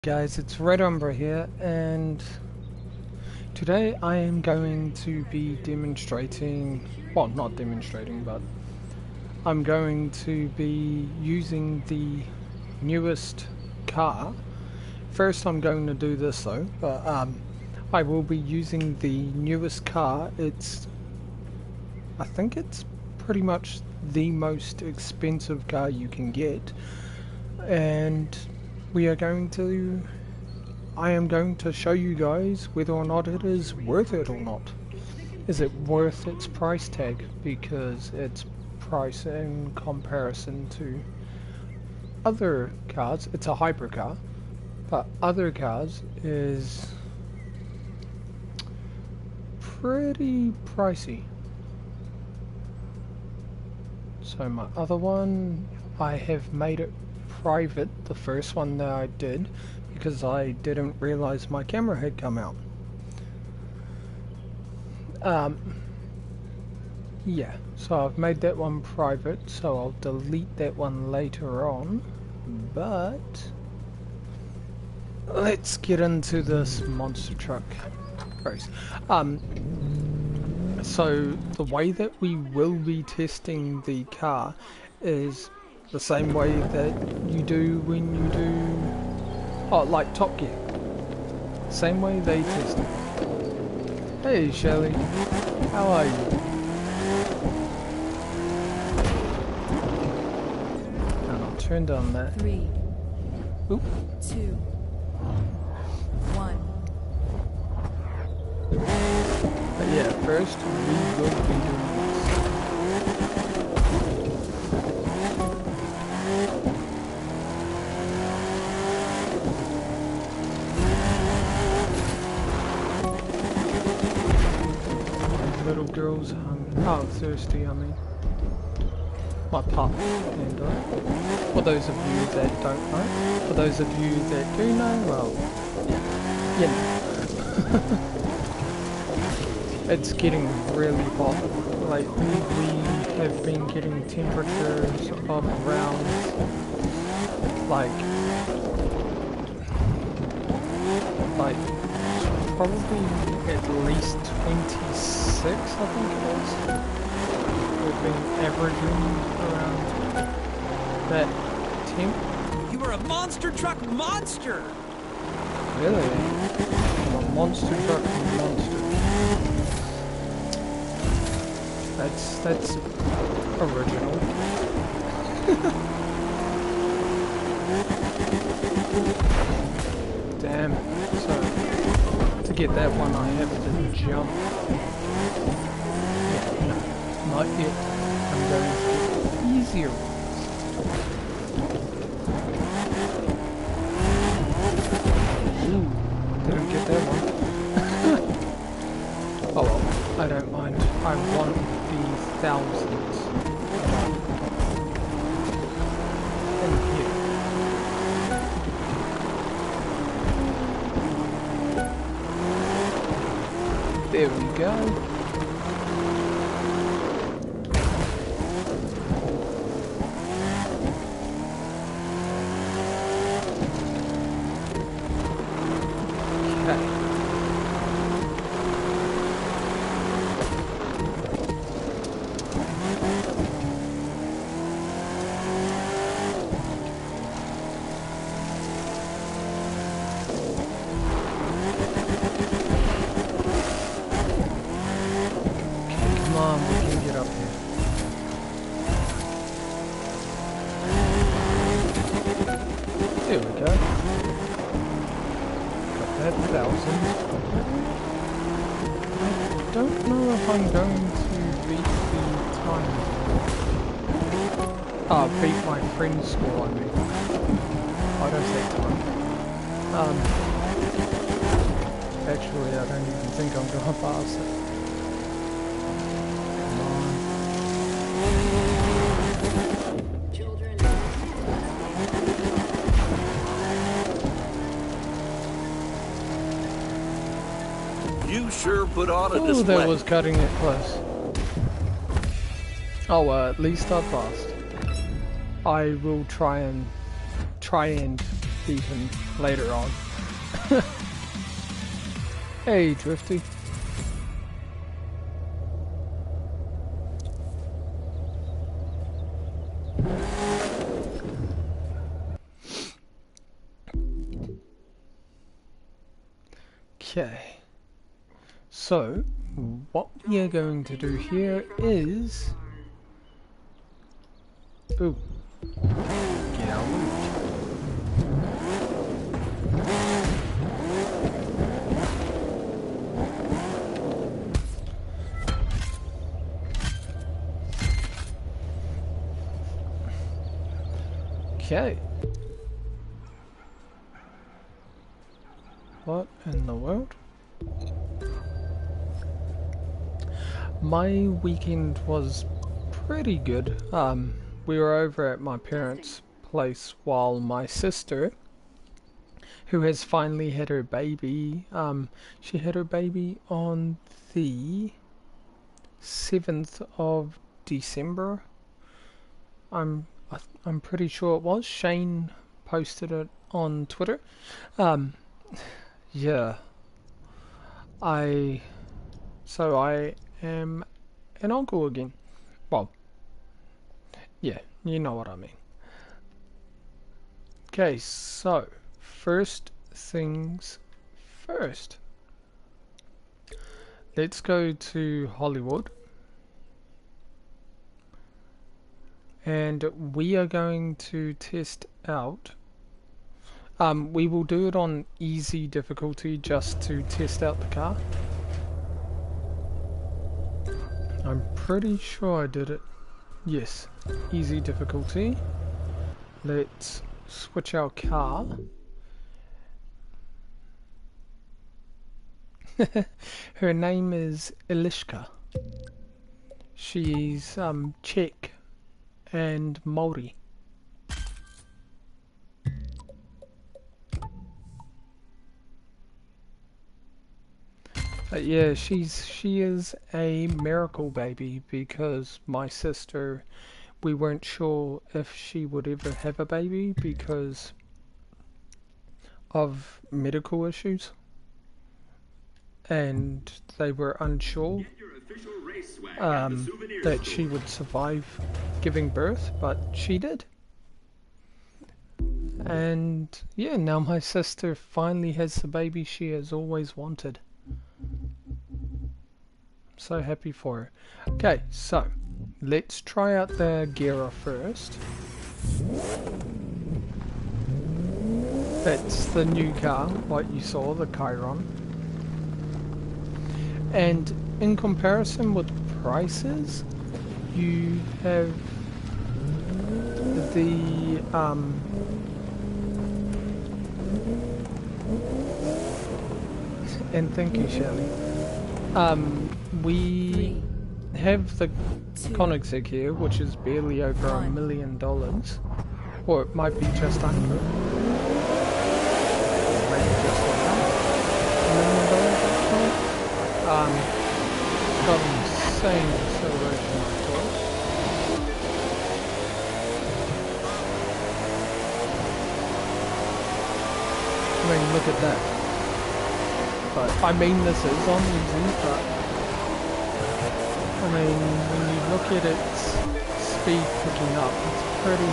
Guys, it's S.S.RedUmbra here, and today I am going to be demonstrating, well, not demonstrating, but I'm going to be using the newest car. First I'm going to do this though, but I will be using the newest car. I think it's pretty much the most expensive car you can get, and I am going to show you guys whether or not it is worth it or not. Is it worth its price tag? Because its price in comparison to other cars, it's a hypercar, but other cars is pretty pricey. So my other one, I have made it private, the first one that I did, because I didn't realize my camera had come out. Yeah, so I've made that one private, so I'll delete that one later on, but let's get into this monster truck race. So the way that we will be testing the car is the same way that you do when you do, like Top Gear. Same way they test it. Hey Shelly, how are you? And I'll turn down that. 3, Oop. 2, 1. But yeah, first we will be doing little girls thirsty, I mean. My pup and for those of you that don't know, for those of you that do know, well, yeah, you know. It's getting really hot lately. We have been getting temperatures of around like probably at least 26, I think it is. We've been averaging around that temp. You are a monster truck monster! Really? I'm a monster truck monster. That's original. Damn. So to get that one I have to jump. Yeah, no, not yet. I'm going to get easier ones. Ooh, didn't get that one. Oh well, I don't mind. I want the thousands. And here. There we go. There we go. Got that 1,000. I don't know if I'm going to beat the time. Beat my friend's score, I mean. I don't say time. Actually, I don't even think I'm going to pass it. You sure put on a Oh, display. that was cutting it close. Oh, at least I passed. I will try and beat him later on. Hey, Drifty. Okay. So, what we are going to do here is... Ooh. Get our loot. Okay. What in the world? My weekend was pretty good. We were over at my parents' place while my sister, who has finally had her baby, she had her baby on the 7th of December. I'm pretty sure it was. Shane posted it on Twitter. Yeah. I am an uncle again. Well, yeah, you know what I mean. Okay, so first things first. Let's go to Hollywood. And we are going to test out. We will do it on easy difficulty just to test out the car. I'm pretty sure I did it. Yes, easy difficulty. Let's switch our car. Her name is Elishka. She's Czech and Maori. Yeah, she is a miracle baby because my sister, we weren't sure if she would ever have a baby because of medical issues, and they were unsure that she would survive giving birth, but she did. And yeah, now my sister finally has the baby she has always wanted. So happy for her. Okay, so let's try out the Gera first. That's the new car, what you saw, the Chiron. And in comparison with prices, you have the and thank you, Shelley. We have the Koenigsegg here, which is barely over $1 million, or it might be just under. Maybe just around $1 million actually. Got insane acceleration, of course. I mean, look at that. But I mean, this is on easy, but I mean, when you look at its speed picking up, it's pretty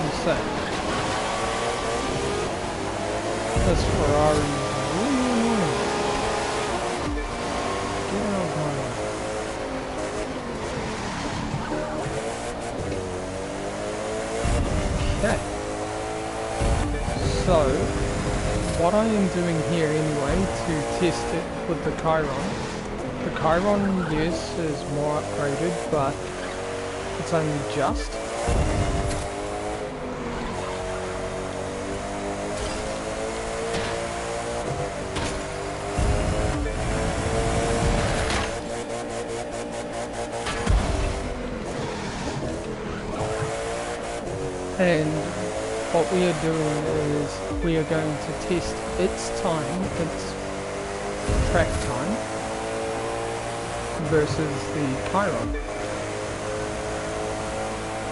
insane. This Ferrari is really annoying. Get out of my way. Okay. So, what I am doing here anyway to test it with the Chiron. The Chiron, yes, is more upgraded, but it's only just. And what we are doing is we are going to test its time, its track time, versus the Chiron,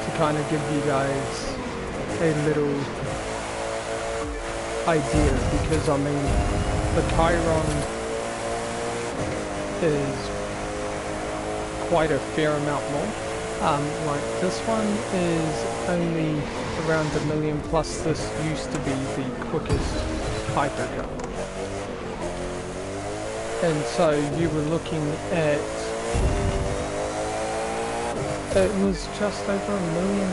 to kind of give you guys a little idea, because I mean the Chiron is quite a fair amount more. Like this one is only around 1 million, plus this used to be the quickest hypercar. And so you were looking at, it was just over $1 million.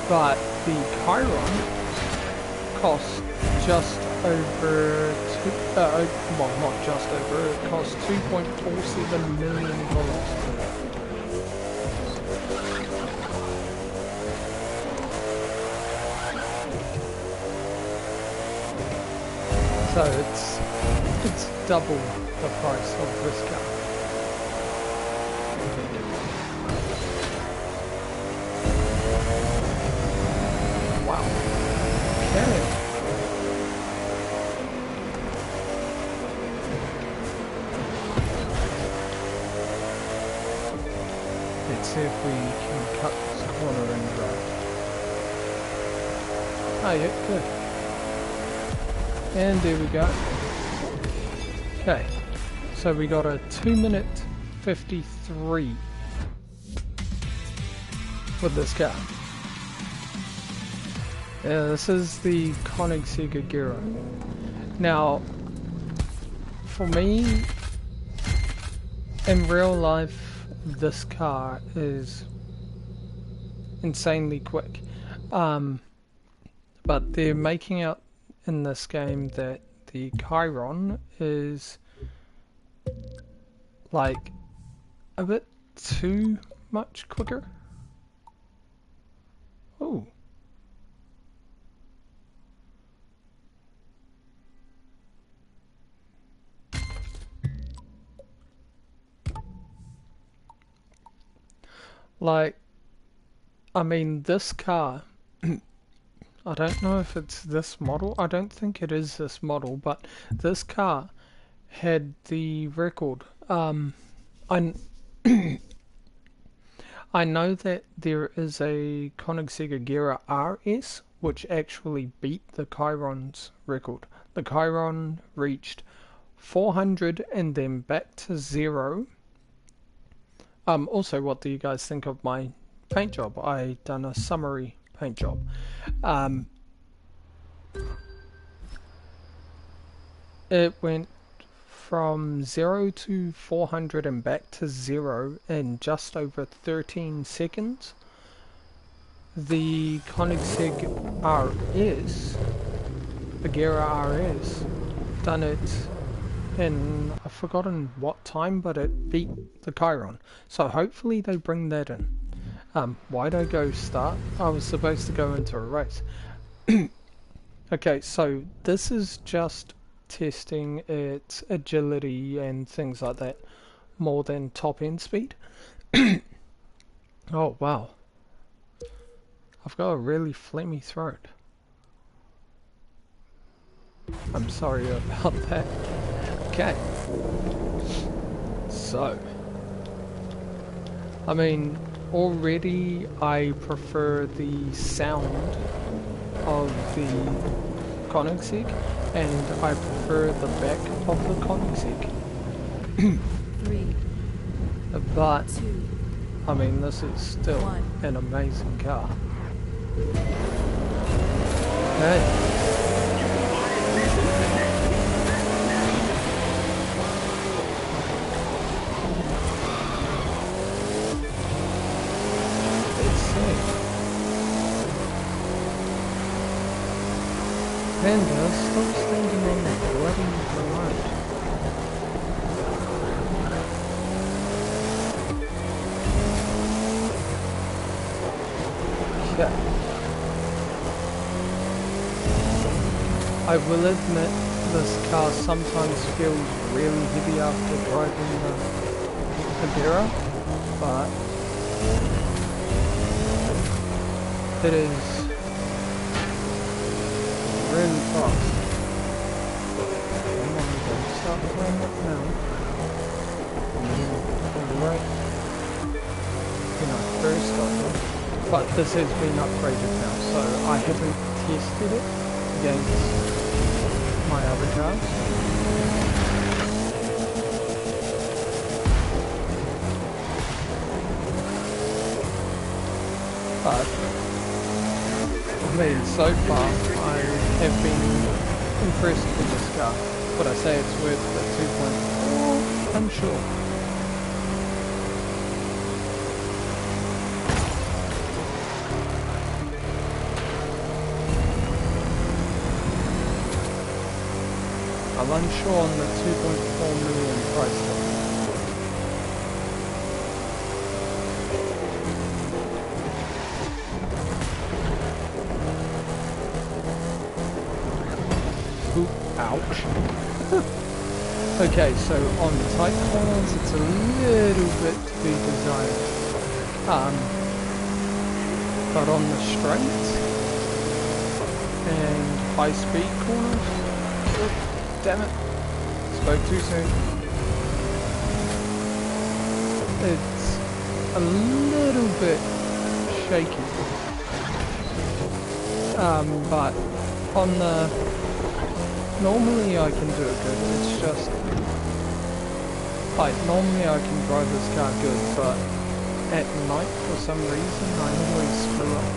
But the Chiron cost just over well, not just over, it cost $2.47 million. So it's double the price of this car. Wow. Okay. Let's see if we can cut this corner and drive. Oh yeah, good. And there we go. Okay, so we got a 2-minute 53 with this car. Yeah, this is the Koenigsegg Agera. Now, for me, in real life, this car is insanely quick. But they're making out in this game that the Chiron is like a bit too much quicker. Oh. Like, I mean, this car, I don't know if it's this model, I don't think it is this model, but this car had the record. I I know that there is a Koenigsegg Agera RS which actually beat the Chiron's record. The Chiron reached 400 and then back to 0. Also, what do you guys think of my paint job? I done a summary paint job. It went from 0 to 400 and back to 0 in just over 13 seconds. The Koenigsegg RS, Agera RS, done it in, I've forgotten what time, but it beat the Chiron. So hopefully they bring that in. Why'd I go start? I was supposed to go into a race. Okay, so this is just testing its agility and things like that more than top end speed. Oh wow, I've got a really phlegmy throat. I'm sorry about that. Okay, so I mean, already I prefer the sound of the Koenigsegg, and I prefer the back of the Koenigsegg. 3, But 2, I mean, this is still an amazing car. Okay. Let's see. Panda, stop standing on the bloody road. Okay. I will admit this car sometimes feels really heavy after driving the Agera, but it is really fast. Come on, don't start playing it now. Right when I first got it. but this has been upgraded now, so I haven't tested it against my other cars. But I mean, so far I have been impressed with this car. Would I say it's worth the 2.4? I'm sure. I'm unsure on the 2.4 million price tag. Ooh, ouch. Okay, so on tight corners it's a little bit to be desired. But on the straights and high speed corners, damn it, spoke too soon. It's a little bit shaky. But on the... normally I can do it good, it's just... like, normally I can drive this car good, but at night for some reason I always screw up.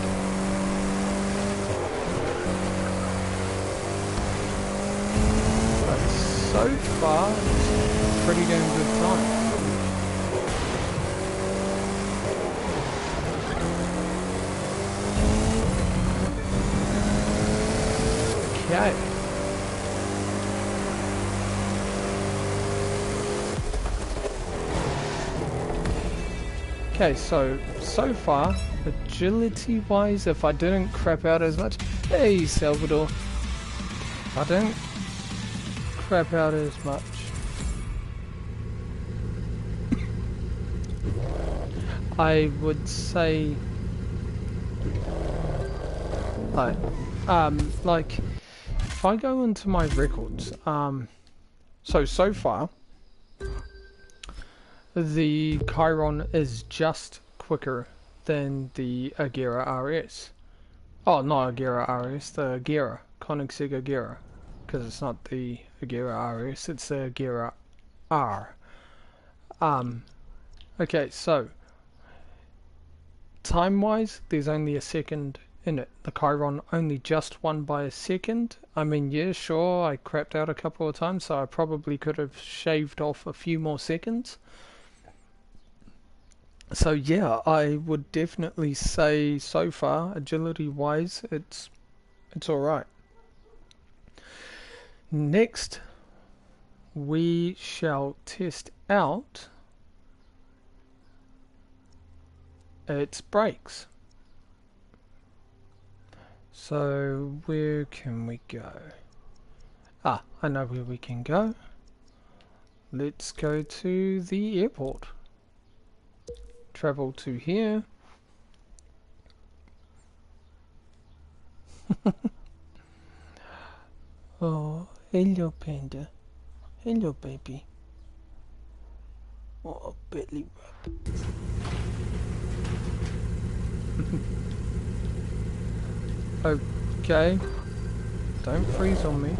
So far, it's a pretty damn good time. Okay. Okay, so far, agility-wise, if I didn't crap out as much... Hey, Salvador. If I don't crap out as much, I would say like if I go into my records, so far the Chiron is just quicker than the Agera RS. Oh, not Agera RS, the Agera, Koenigsegg Agera, because it's not the Agera RS, it's the Agera R. Okay, so time-wise, there's only a second in it. The Chiron only just won by a second. I mean, yeah, sure, I crapped out a couple of times, so I probably could have shaved off a few more seconds. So yeah, I would definitely say so far, agility-wise, it's alright. Next, we shall test out its brakes. So where can we go? Ah, I know where we can go. Let's go to the airport. Travel to here. Oh, hello panda. Hello baby. Oh, belly rub. Okay. Don't freeze on me.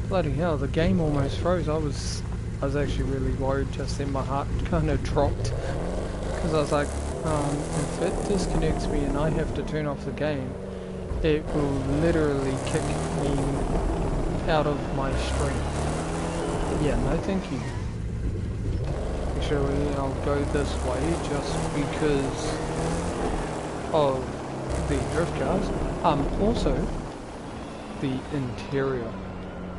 Bloody hell, the game almost froze. I was actually really worried just then. My heart kind of dropped. Because I was like, if it disconnects me and I have to turn off the game, it will literally kick me out of my stream. Yeah, no thank you. Actually, I'll go this way just because of the drift cars. Also, the interior.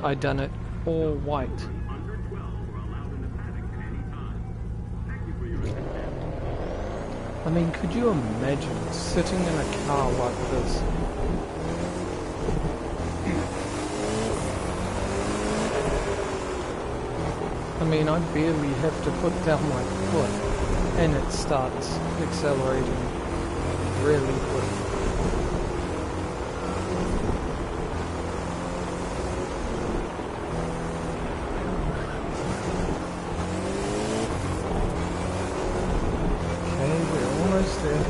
I done it all white. I mean, could you imagine sitting in a car like this? I mean, I barely have to put down my foot and it starts accelerating really quick. Okay, we're almost there.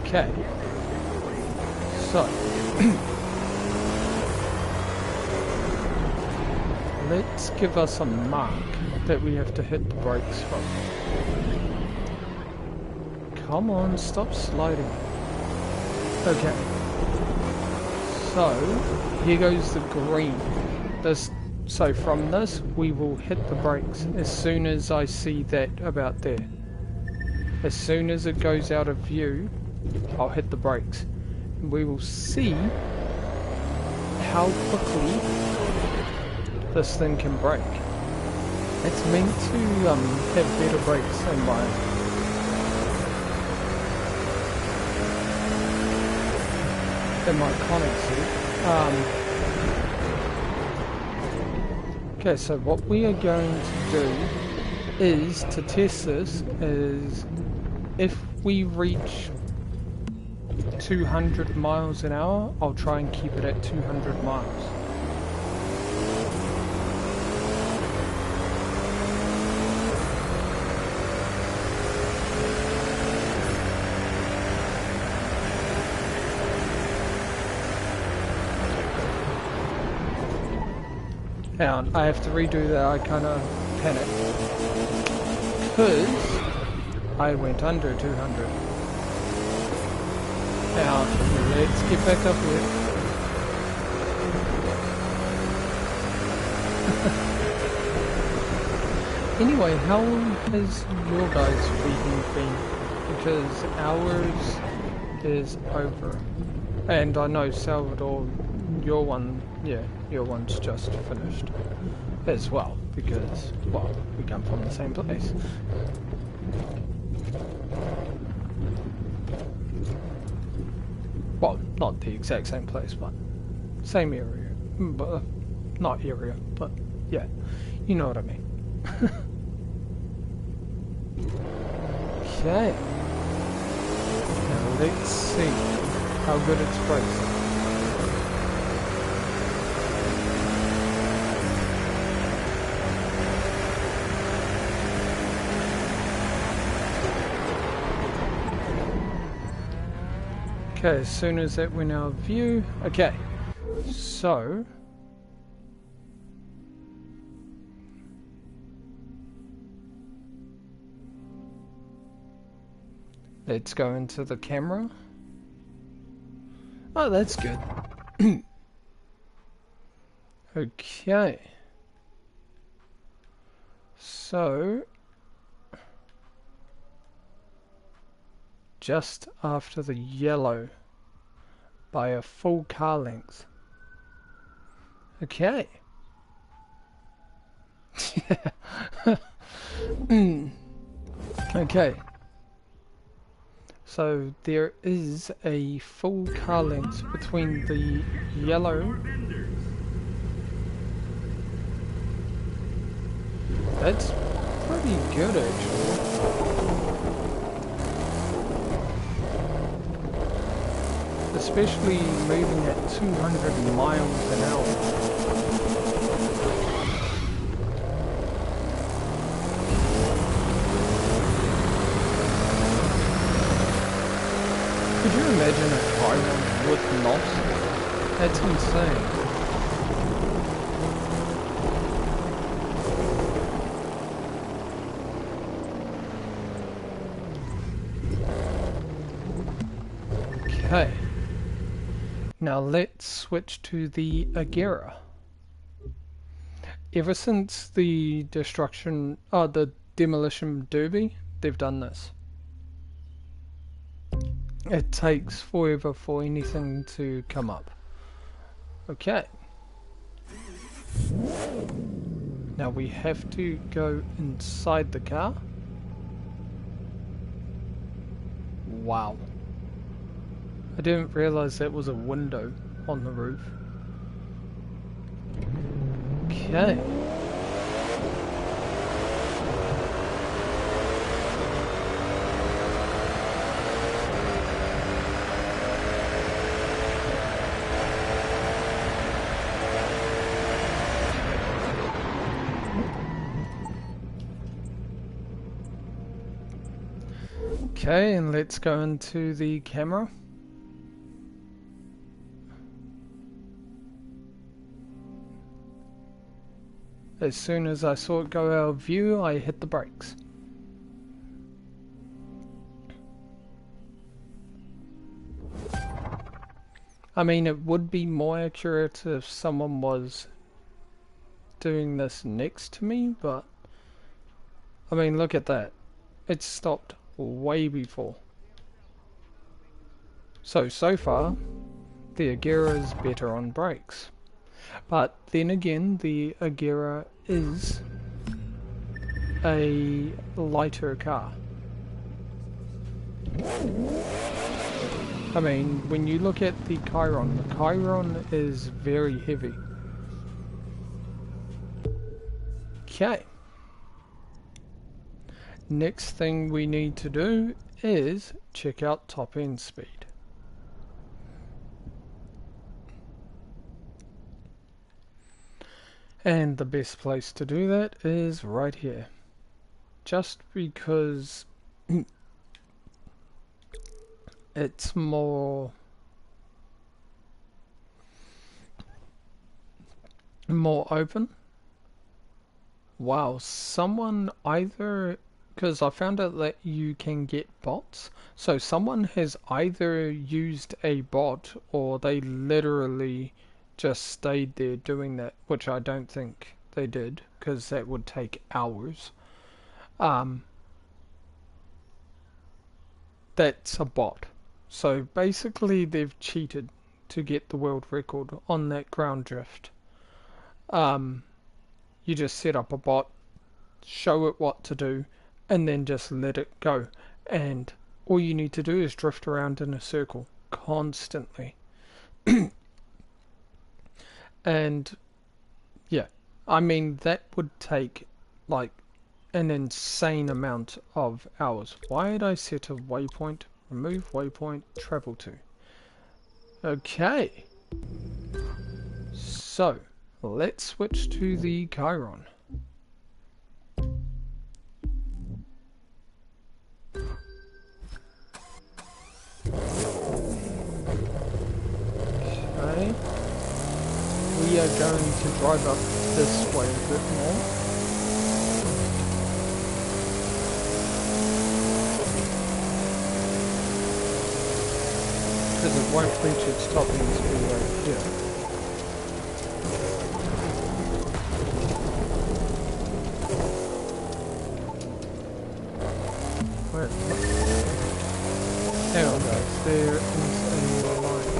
Okay. So. Let's give us a mark that we have to hit the brakes from. Come on, stop sliding. Okay. So, here goes the green. So from this, we will hit the brakes as soon as I see that about there. As soon as it goes out of view, I'll hit the brakes. And we will see how quickly this thing can brake. It's meant to have better brakes than mine. My Conic suit. Okay, so what we are going to do is to test this is if we reach 200 miles an hour, I'll try and keep it at 200 miles. And I have to redo that, I kind of panicked because I went under 200. Now, let's get back up here. Anyway, how has your guys' weekend been? Because ours is over. And I know Salvador, your one's just finished as well, because, well, we come from the same place. Well, not the exact same place, but same area. But, not area, but yeah, you know what I mean. Okay. Now let's see how good it's bracing. Okay, as soon as that went out of view, okay, so let's go into the camera. Oh, that's good. Okay, so just after the yellow by a full car length. Okay. Okay. So there is a full car length between the yellow. That's pretty good actually. Especially moving at 200 miles an hour. Could you imagine a Chiron with NOS? That's insane. Okay. Now let's switch to the Agera. Ever since the the demolition derby, they've done this. It takes forever for anything to come up. Okay. Now we have to go inside the car. Wow. I didn't realize that was a window on the roof. Okay. Okay, and let's go into the camera. As soon as I saw it go out of view, I hit the brakes. I mean, it would be more accurate if someone was doing this next to me, but I mean, look at that. It stopped way before. So far, the Agera is better on brakes. But then again, the Agera is a lighter car. I mean, when you look at the Chiron is very heavy. Okay. Next thing we need to do is check out top end speed. And the best place to do that is right here. Just because it's more open. Wow, someone either, because I found out that you can get bots, so someone has either used a bot or they literally just stayed there doing that, which I don't think they did, because that would take hours. That's a bot. So basically they've cheated to get the world record on that ground drift. You just set up a bot, show it what to do, and then just let it go. And all you need to do is drift around in a circle constantly. And yeah, I mean, that would take like an insane amount of hours. Why did I set a waypoint? Remove waypoint, travel to. Okay. So, let's switch to the Chiron. Okay. We are going to drive up this way a bit more. Because it won't reach its top end speed right here. Where? Hang on guys, there is a line.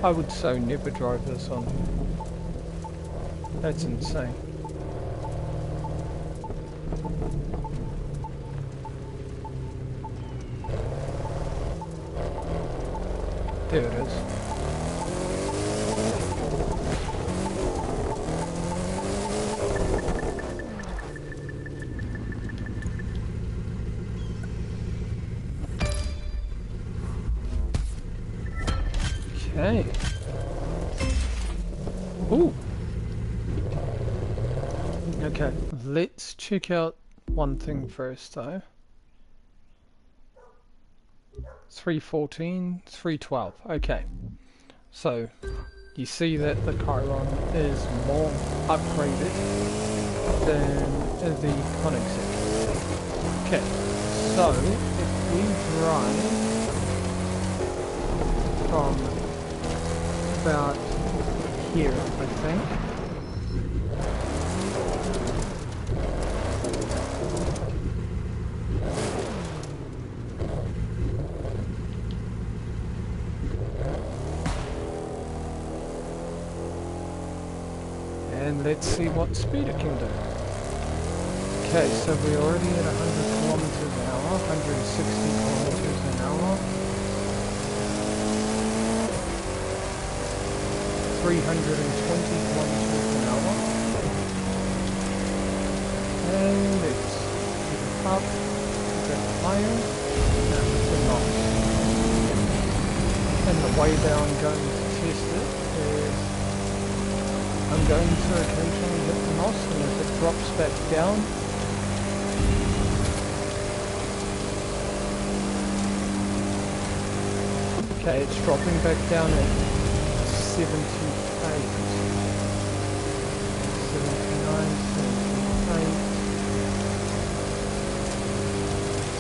I would so never drive this on. That's insane. There it is. Okay. Ooh. Okay, let's check out one thing first though. 314, 312. Okay. So you see that the Chiron is more upgraded than the Koenigsegg. Okay. So if we drive from about here, I think. And let's see what speed it can do. Okay, so we're already at 100 kilometers an hour, 160 kilometers an hour. 320 kilometers an hour. And let's get it up a bit higher. And it's a knots. And the way that I'm going to test it is I'm going to occasionally hit the NOS, and if it drops back down, okay, it's dropping back down at 78, 79, 78,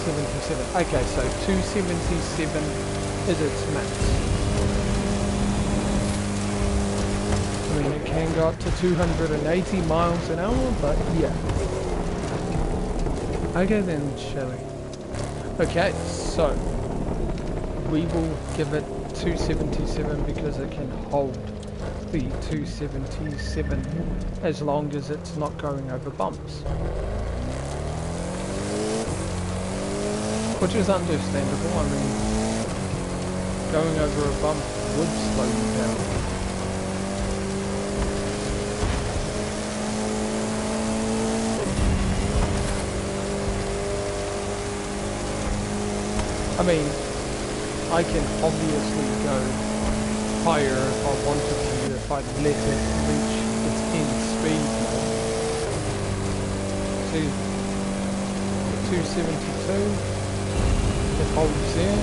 77. Okay, so 277 is its max. I mean, it can go up to 280 miles an hour, but yeah. Okay then, shall we? Okay, so we will give it 277 because it can hold the 277 as long as it's not going over bumps. Which is understandable. I mean, going over a bump would slow you down. I mean, I can obviously go higher if I wanted to, if I let it reach its end speed more. See, 272, it holds there.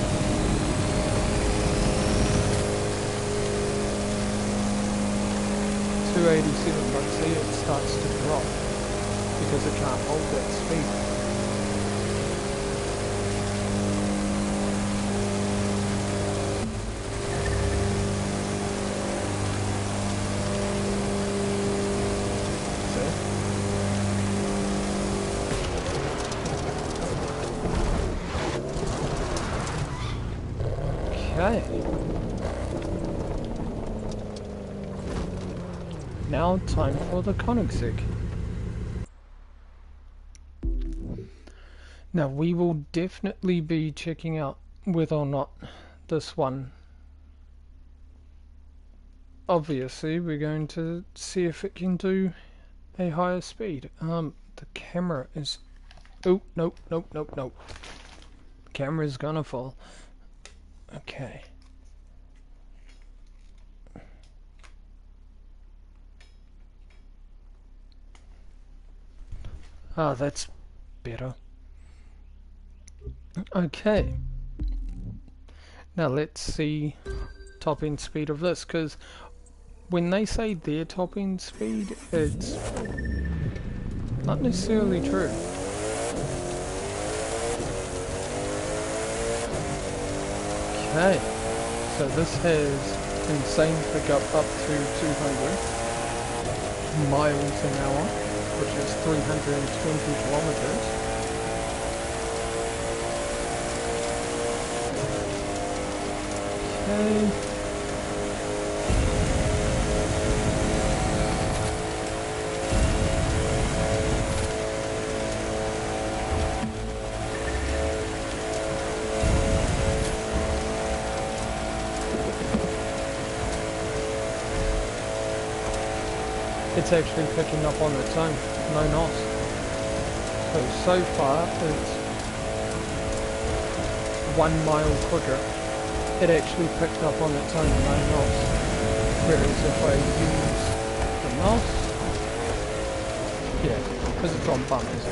.287, but see, it starts to drop because it can't hold that speed. Okay. Now time for the Koenigsegg. Now we will definitely be checking out whether or not this one, obviously we're going to see if it can do a higher speed. The camera is, oh nope, nope, nope, nope. The camera is gonna fall. Okay. Ah, that's better. Okay. Now let's see top end speed of this, because when they say their top end speed, it's not necessarily true. Okay. So this has insane pickup up to 200 miles an hour, which is 320 kilometers. Okay. It's actually picking up on its own, no NOS. So far it's 1 mile quicker. It actually picked up on its own, no NOS. Whereas if I use the NOS, yeah, because it's on bumps.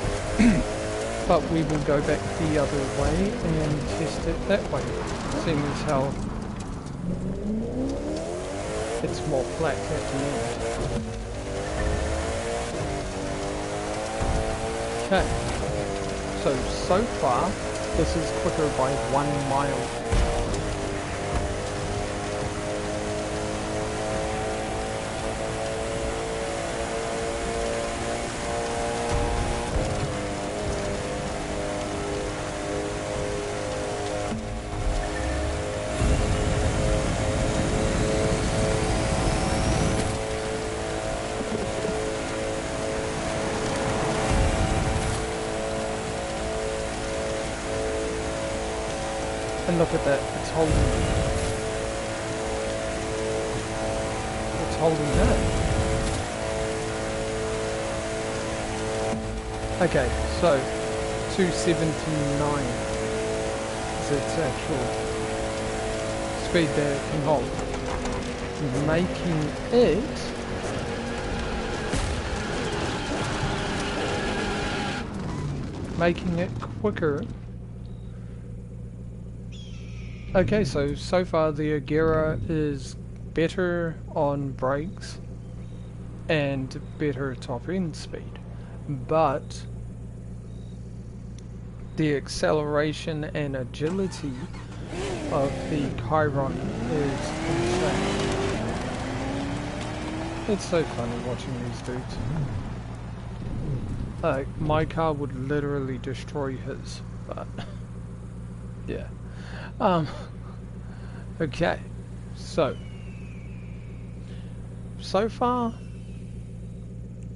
But we will go back the other way and test it that way, seeing as how it's more flat at the end. Okay, so far this is quicker by 1 mile. And look at that, it's holding that. Okay, so 279 is its actual speed that it can hold, making it quicker. Okay, so far the Agera is better on brakes and better top end speed, but the acceleration and agility of the Chiron is insane. It's so funny watching these dudes. My car would literally destroy his, but yeah. Okay, so far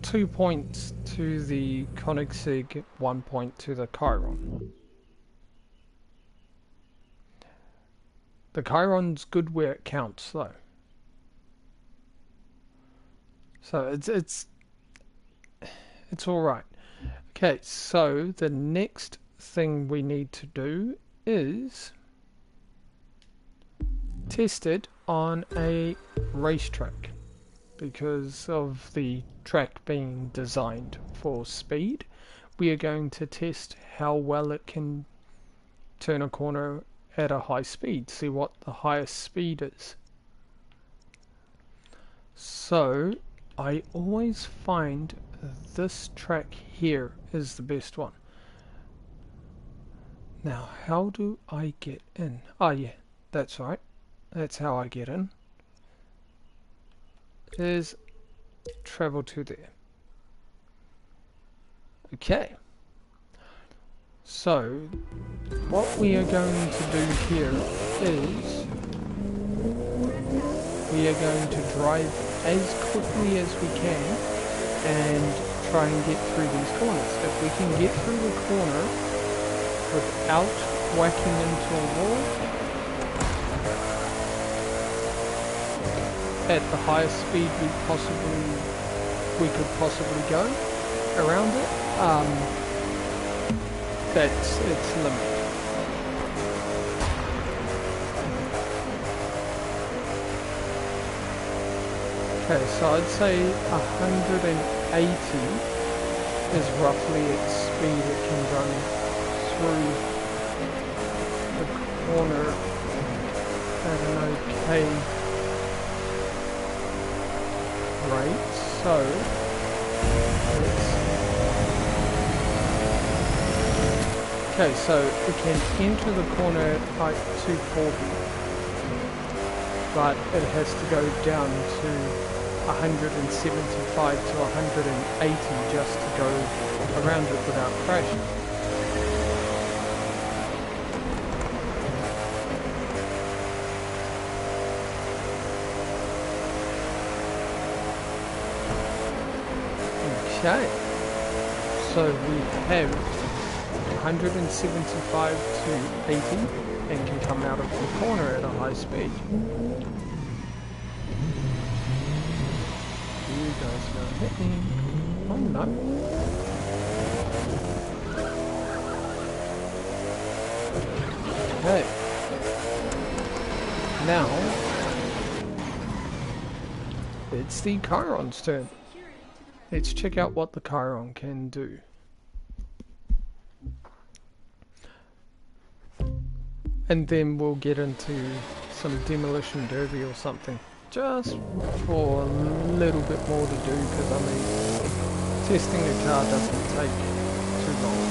2 points to the Koenigsegg, 1 point to the Chiron. The Chiron's good where it counts though. So it's alright. Okay, so the next thing we need to do is test it on a racetrack, because of the track being designed for speed. We are going to test how well it can turn a corner at a high speed, see what the highest speed is. So I always find this track here is the best one. Now how do I get in? Oh yeah, that's right. That's how I get in. Is travel to there. Okay. So what we are going to do here is we are going to drive as quickly as we can and try and get through these corners. If we can get through the corner without whacking into a wall at the highest speed we could possibly go around it, that's its limit. Okay, so I'd say 180 is roughly its speed it can run through the corner at an okay rate. So okay, so we can enter the corner at like 240, but it has to go down to 175 to 180 just to go around it without crashing. Okay, so we have 175 to 80 and can come out of the corner at a high speed. You guys are hitting. Oh no. Okay. Now it's the Chiron's turn. Let's check out what the Chiron can do. And then we'll get into some demolition derby or something. Just for a little bit more to do, because I mean, testing a car doesn't take too long.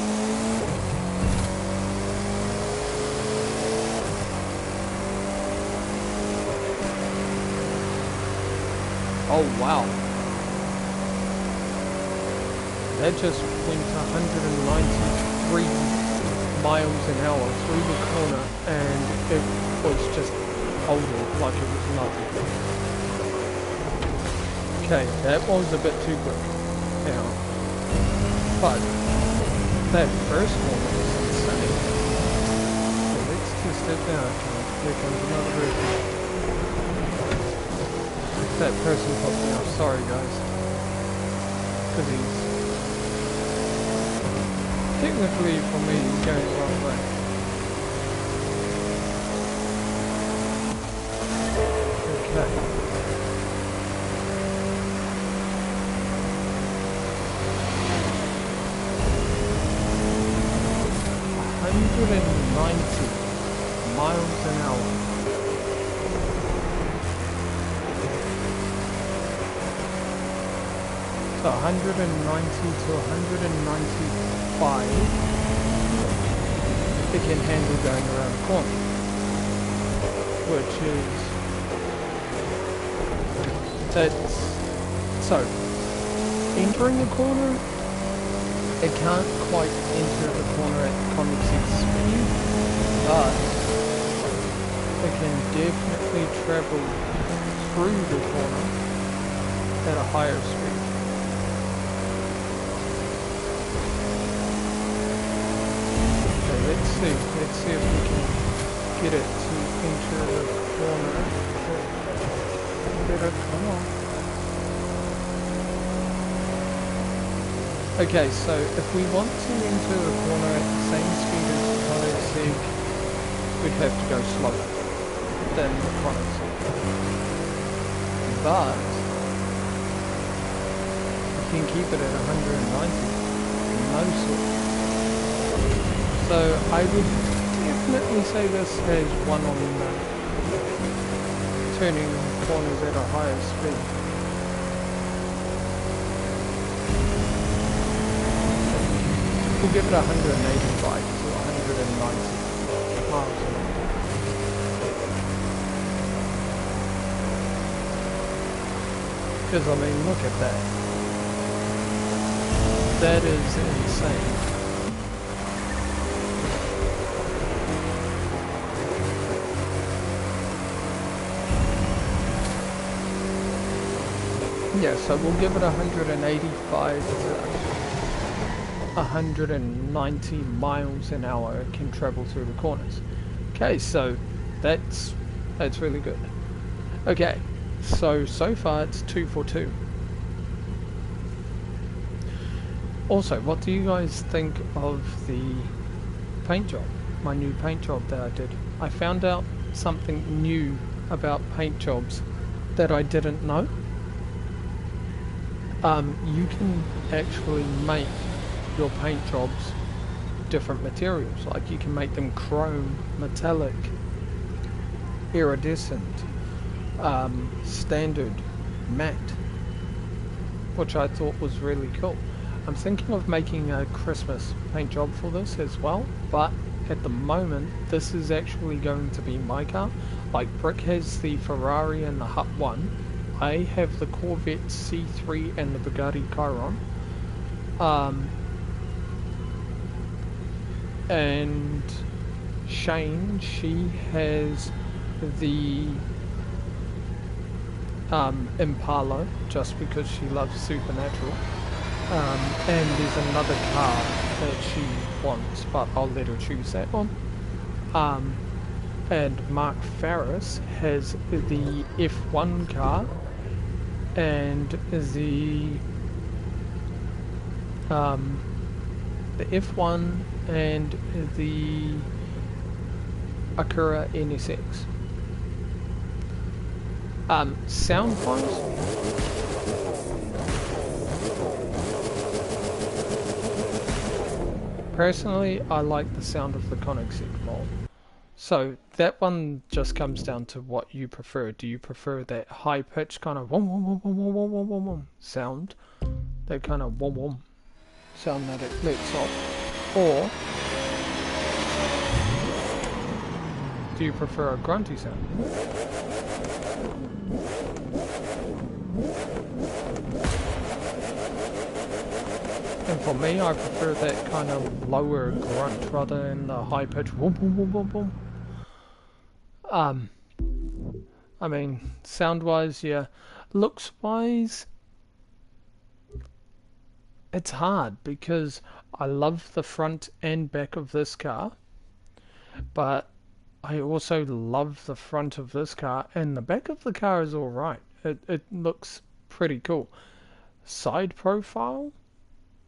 Oh wow. That just went 193 miles an hour through the corner, and it was just holding like it was nothing. Okay, that was a bit too quick now, but that first one was insane. So let's test it now. Okay, here comes another version. that person put me off. Sorry guys. Because he's... technically for me he's going the wrong way. Okay. Miles an hour. So 190 to 195 it can handle going around the corner, which is that's so entering the corner it can't quite enter the corner at convex speed, but it can definitely travel through the corner at a higher speed. Okay, let's see if we can get it to enter the corner. Better come on. Okay, so if we want to enter the corner at the same speed as the convex, we'd have to go slower than the convex. But you can keep it at 190, no sweat. So I would definitely say this has one on turning corners at a higher speed. We'll give it 185 to 190 miles an hour. Because I mean, look at that. That is insane. Yeah, so we'll give it 185 to 190 miles an hour. It can travel through the corners. Okay, so that's really good. Okay, so far it's 2 for 2. Also, what do you guys think of the paint job? My new paint job that I did. I found out something new about paint jobs that I didn't know. You can actually make your paint jobs different materials. Like you can make them chrome, metallic, iridescent, standard, matte, which I thought was really cool. I'm thinking of making a Christmas paint job for this as well, but at the moment this is actually going to be my car. Like Brick has the Ferrari and the Hut 1. I have the Corvette C3 and the Bugatti Chiron. And Shane, she has the Impala, just because she loves Supernatural. And there's another car that she wants, but I'll let her choose that one. And Mark Farris has the F1 car and the F1 and the Acura NSX. Sound wise, personally I like the sound of the Koenigsegg more. So that one just comes down to what you prefer. Do you prefer that high pitched kind of wom wom wom wom wom wom wom wom wom sound, that kind of wom wom sound that it lets off, or do you prefer a grunty sound? And for me, I prefer that kind of lower grunt rather than the high pitch wom wom wom wom wom. I mean, sound-wise, yeah. Looks-wise, it's hard because I love the front and back of this car, but I also love the front of this car, and the back of the car is alright. It looks pretty cool. Side profile,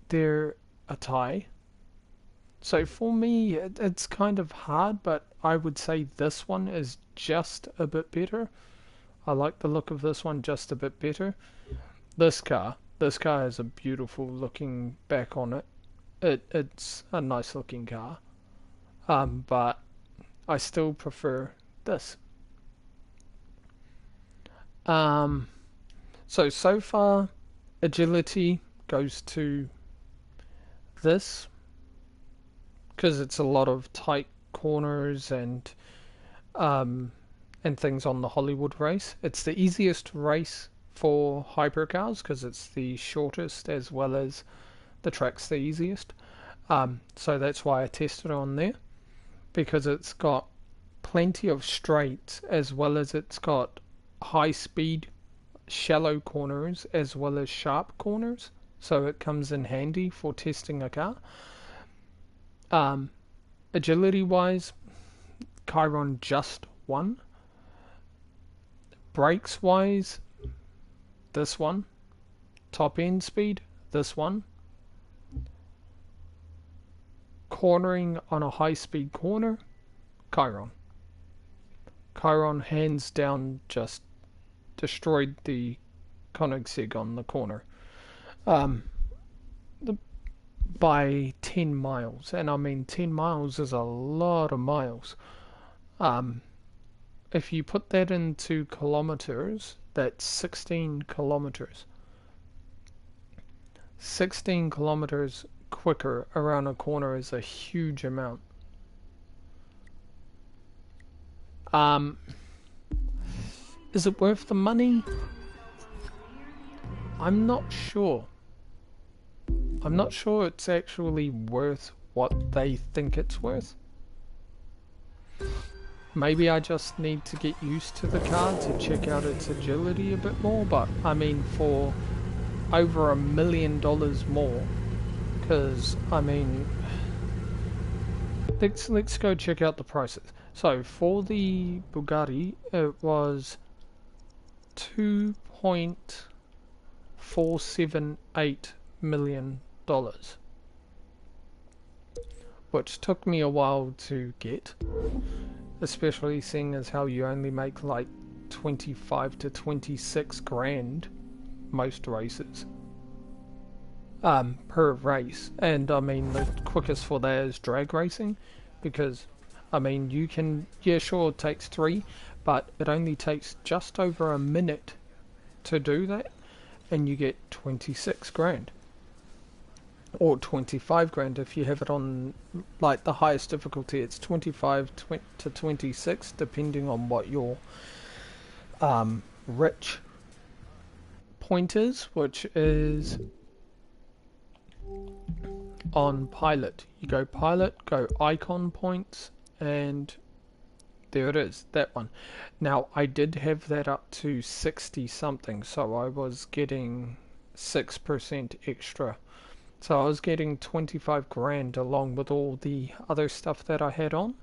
they're a tie. So for me, it's kind of hard, but I would say this one is just a bit better. I like the look of this one just a bit better. This car has a beautiful looking back on it. It's a nice looking car. But I still prefer this. So far, agility goes to this, because it's a lot of tight corners and things on the Hollywood race. It's the easiest race for hypercars because it's the shortest as well as the track's the easiest. So that's why I tested on there, because it's got plenty of straights as well as it's got high speed shallow corners as well as sharp corners, so it comes in handy for testing a car. Agility wise, Chiron just won. Brakes wise, this one. Top end speed, this one. Cornering on a high speed corner, Chiron. Chiron hands down just destroyed the Koenigsegg on the corner. By 10 miles, and I mean 10 miles is a lot of miles. If you put that into kilometers, that's 16 kilometers. 16 kilometers quicker around a corner is a huge amount. Is it worth the money? I'm not sure. I'm not sure it's actually worth what they think it's worth. Maybe I just need to get used to the car to check out its agility a bit more, but I mean for over $1 million more, because I mean let's go check out the prices. So for the Bugatti it was $2.478 million, which took me a while to get, especially seeing as how you only make like 25 to 26 grand most races per race. And I mean the quickest for that is drag racing, because I mean you can, yeah sure it takes 3, but it only takes just over a minute to do that, and you get 26 grand. Or 25 grand if you have it on like the highest difficulty. It's 25 to 26 depending on what your rich point is, which is on pilot. You go pilot, go icon points, and there it is, that one. Now I did have that up to 60 something, so I was getting 6% extra. So I was getting 25 grand along with all the other stuff that I had on.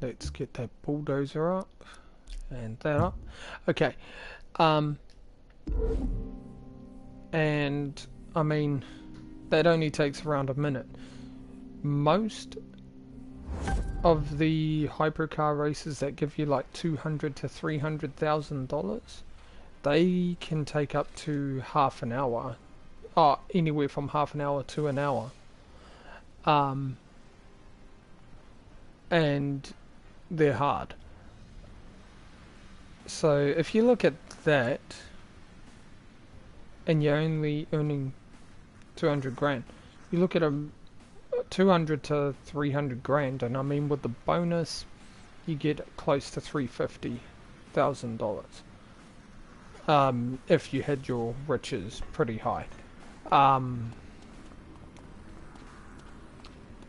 Let's get that bulldozer up and that up. Okay. And I mean that only takes around a minute. Most of the hypercar races that give you like $200,000 to $300,000, they can take up to half an hour, anywhere from half an hour to an hour. And they're hard. So if you look at that, and you're only earning 200 grand, you look at a 200 to 300 grand, and I mean with the bonus you get close to $350,000 if you had your riches pretty high.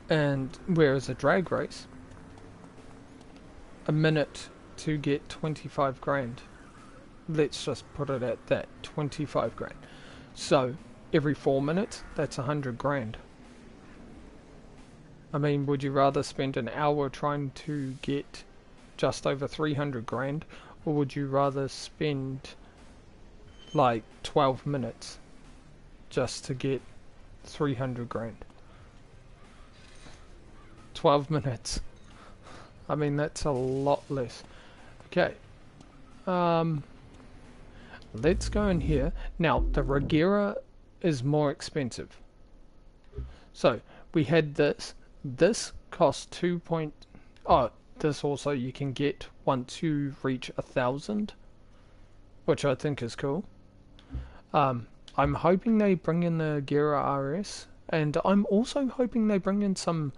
And whereas a drag race, a minute to get 25 grand, let's just put it at that, 25 grand. So every 4 minutes, that's 100 grand. I mean, would you rather spend an hour trying to get just over 300 grand, or would you rather spend like 12 minutes just to get 300 grand? 12 minutes. I mean, that's a lot less. Okay. Let's go in here. Now, the Regera is more expensive. So, we had this. This cost 2 point... Oh, this also you can get once you reach 1,000, which I think is cool. I'm hoping they bring in the Gera RS, and I'm also hoping they bring in some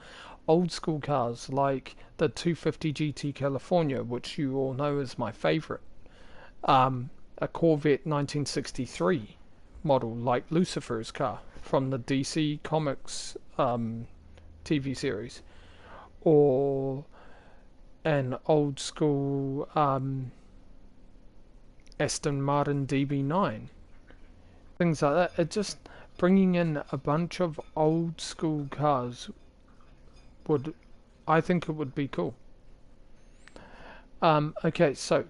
old school cars like the 250 GT California, which you all know is my favorite. A Corvette 1963 model like Lucifer's car from the DC Comics TV series, or an old school Aston Martin DB9, things like that. It just bringing in a bunch of old school cars would, I think it would be cool. Okay, so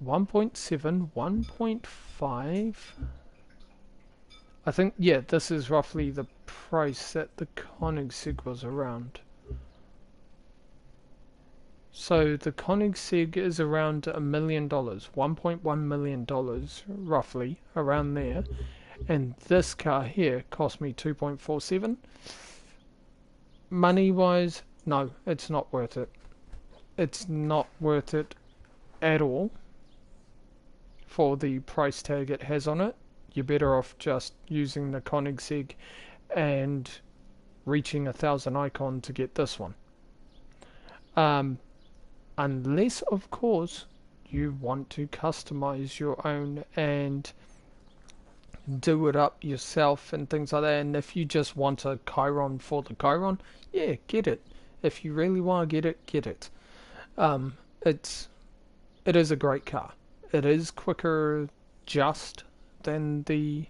1.7, 1.5. I think, yeah, this is roughly the price that the Koenigsegg was around. So the Koenigsegg is around $1 million, $1.1 million, roughly, around there. And this car here cost me 2.47. Money-wise, no, it's not worth it. It's not worth it at all for the price tag it has on it. You're better off just using the Koenigsegg and reaching 1,000 icon to get this one. Unless, of course, you want to customize your own and do it up yourself and things like that. And if you just want a Chiron for the Chiron, yeah, get it. If you really want to get it, get it. It is a great car. It is quicker just than the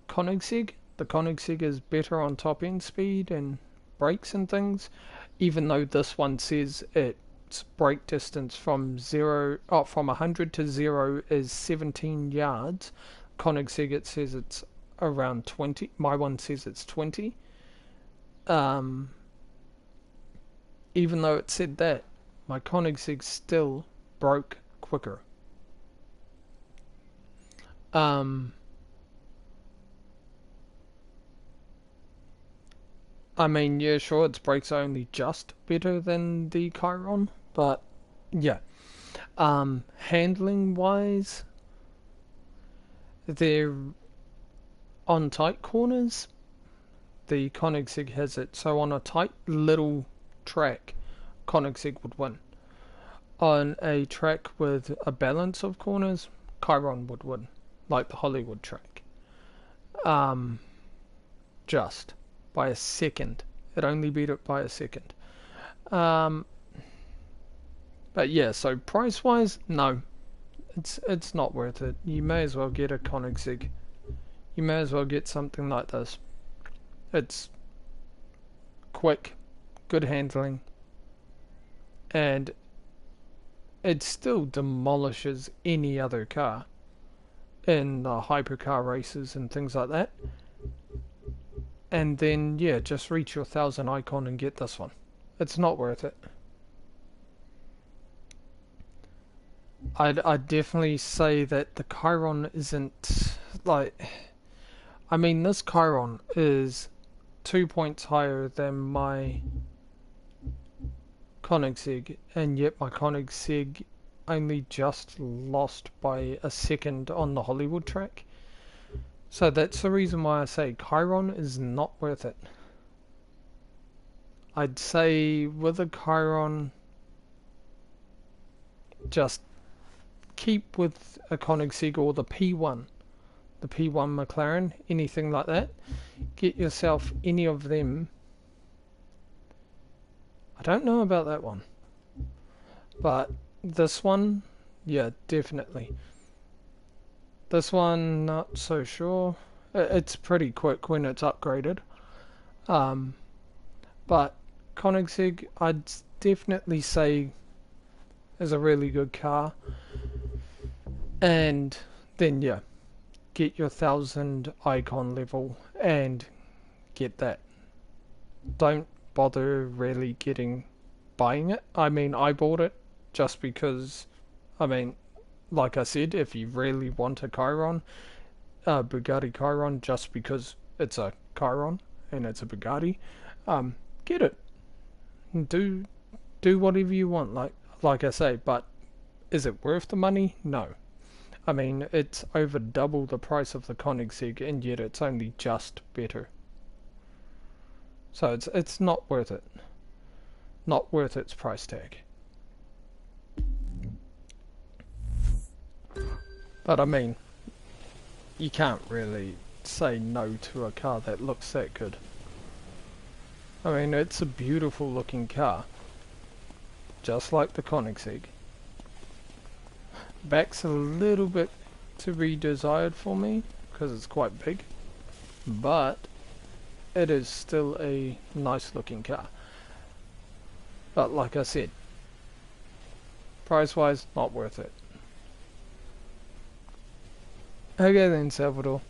Koenigsegg. The Koenigsegg is better on top end speed and brakes and things, even though this one says its brake distance from 100 to 0 is 17 yards. Koenigsegg, it says it's around 20. My one says it's 20. Even though it said that, my Koenigsegg still broke quicker. I mean, yeah, sure, its brakes are only just better than the Chiron, but yeah. Handling wise, they're on tight corners. The Koenigsegg has it, so on a tight little track, Koenigsegg would win. On a track with a balance of corners, Chiron would win, like the Hollywood track. Just by a second. It only beat it by a second. But yeah, so price wise, no. It's not worth it. You may as well get a Koenigsegg. You may as well get something like this. It's quick, good handling, and it still demolishes any other car in the hypercar races and things like that. And then, yeah, just reach your 1,000 icon and get this one. It's not worth it. I'd definitely say that the Chiron isn't, like... I mean, this Chiron is 2 points higher than my Koenigsegg, and yet my Koenigsegg only just lost by a second on the Hollywood track. So that's the reason why I say Chiron is not worth it. I'd say with a Chiron, just keep with a Koenigsegg or the P1 McLaren, anything like that. Get yourself any of them. I don't know about that one, but this one, yeah, definitely. This one, not so sure. It's pretty quick when it's upgraded. But Koenigsegg, I'd definitely say is a really good car. And then yeah, get your 1000 icon level and get that. Don't bother really buying it. I mean, I bought it just because, I mean, like I said, if you really want a Chiron, Bugatti Chiron, just because it's a Chiron and it's a Bugatti, get it. Do whatever you want, like I say, but is it worth the money? No. I mean, it's over double the price of the Koenigsegg, and yet it's only just better. So it's not worth it. Not worth its price tag. But I mean, you can't really say no to a car that looks that good. I mean, it's a beautiful looking car. Just like the Koenigsegg. Back's a little bit to be desired for me, because it's quite big. But it is still a nice looking car. But like I said, price wise, not worth it. Okay then, Salvador.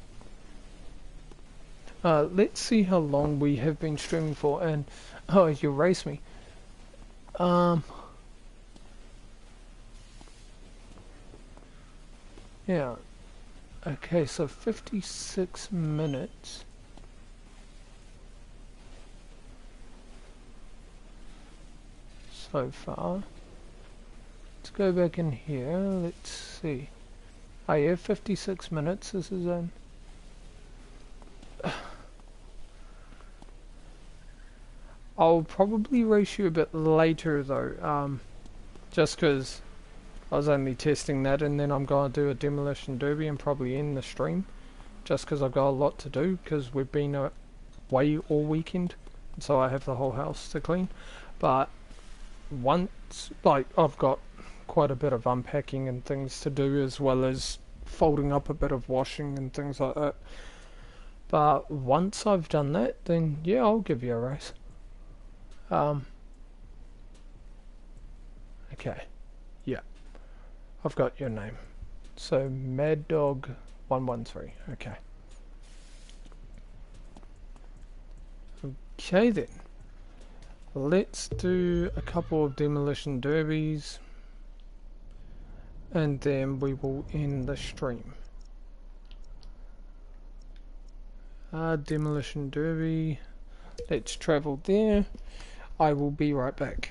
Let's see how long we have been streaming for, and oh, you race me. Yeah. Okay, so 56 minutes. So far. Let's go back in here. Let's see. Oh yeah, 56 minutes. This is in. I'll probably race you a bit later though, just because I was only testing that, and then I'm going to do a demolition derby and probably end the stream, just because I've got a lot to do, because we've been away all weekend, so I have the whole house to clean. But once, like, I've got quite a bit of unpacking and things to do, as well as folding up a bit of washing and things like that. But once I've done that, then yeah, I'll give you a race. Okay, yeah, I've got your name. So Mad Dog 113. Okay. Okay then. Let's do a couple of demolition derbies, and then we will end the stream. Demolition derby. Let's travel there. I will be right back.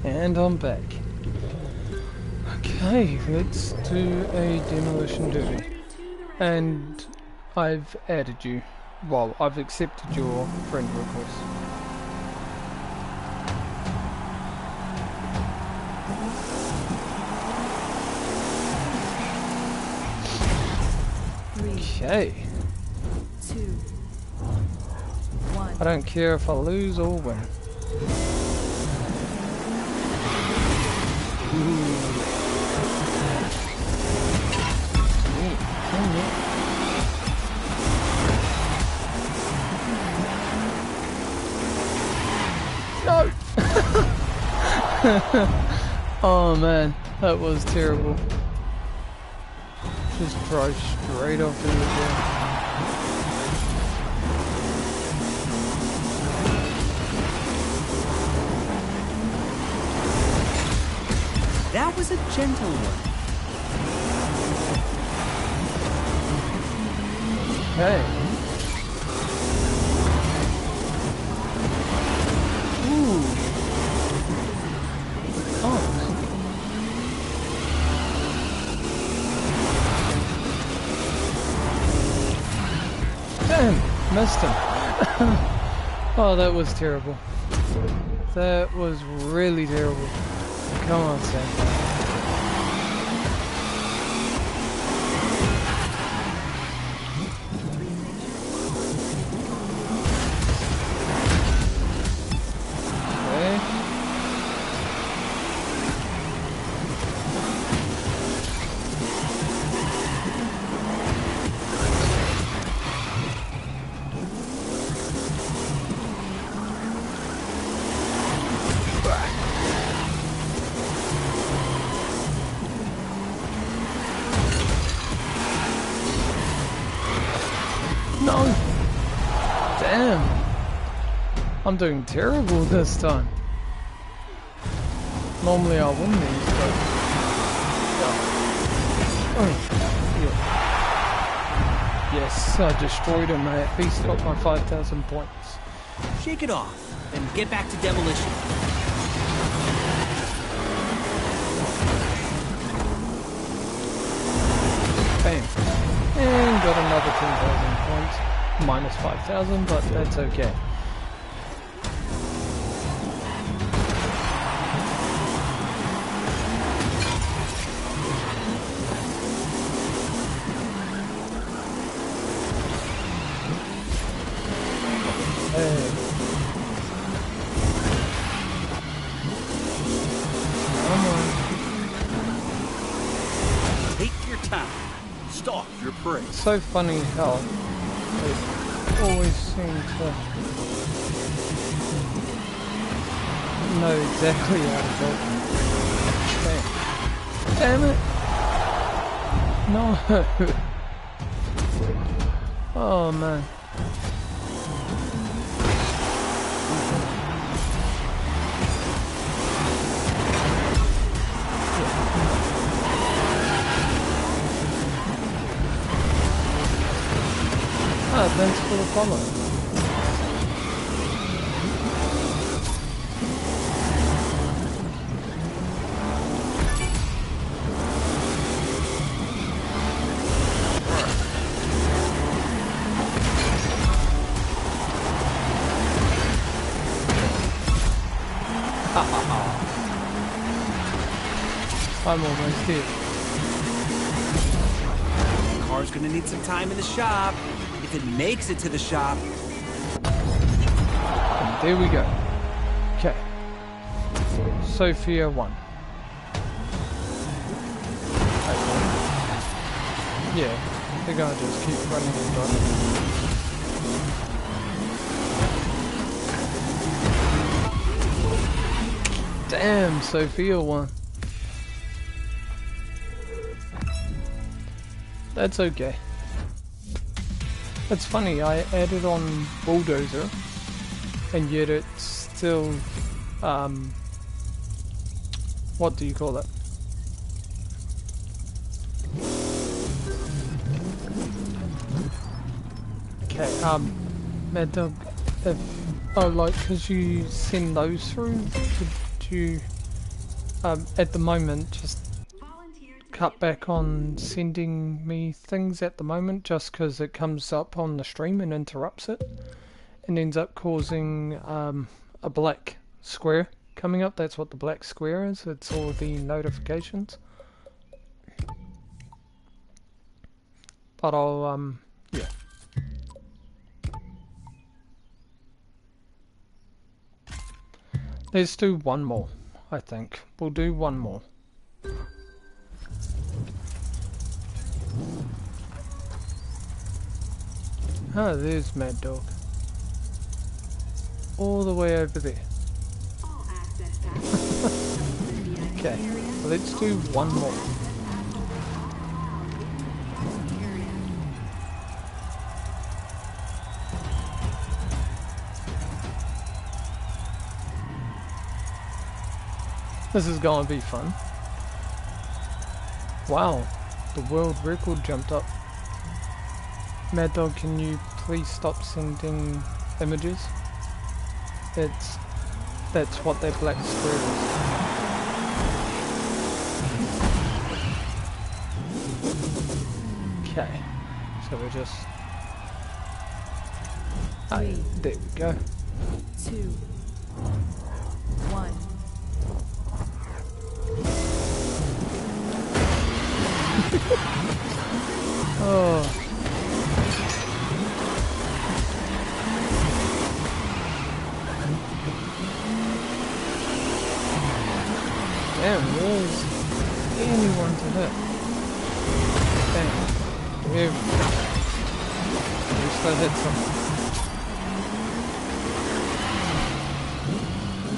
And I'm back. Okay, let's do a demolition derby. And I've added you. Well, I've accepted your friend request. Okay. 2, 1. I don't care if I lose or win. No! Oh man, that was terrible. Just drove straight off into the ground. That was a gentle one. Hey. Ooh. Oh. Damn, missed him. Oh, that was terrible. That was really terrible. Come on, Sam. Okay. No! Damn! I'm doing terrible this time. Normally I win these, but... Oh. Yeah. Yes, I destroyed him. I at least got my 5,000 points. Shake it off and get back to demolition. Bam. And got another 10,000 points. Minus 5,000, but that's okay. Hey. Come on. Take your time. Stalk your prey. It's so funny how they always seem to know exactly how to build them. Damn it! No! Oh man. Ah, thanks for the follow. I'm almost here. The car's gonna need some time in the shop. If it makes it to the shop. And there we go. Okay. Sophia 1. Yeah, they're gonna just keep running and running. Damn, Sophia 1. That's okay. It's funny, I added on Bulldozer, and yet it's still, what do you call it? Okay, Mad Dog, if, oh, like, cause you send those through, could you, at the moment, just cut back on sending me things at the moment just because it comes up on the stream and interrupts it and ends up causing a black square coming up. That's what the black square is. It's all the notifications. But I'll yeah. Let's do one more, I think. We'll do one more. Ah, there's Mad Dog. All the way over there. Okay, let's do one more. This is going to be fun. Wow, the world record jumped up. Mad Dog, can you please stop sending images? That's what that black square is. Okay, so we're just... there we go. 2, 1. Oh. Damn, where's anyone to hit? Damn. There we go. At least I hit something.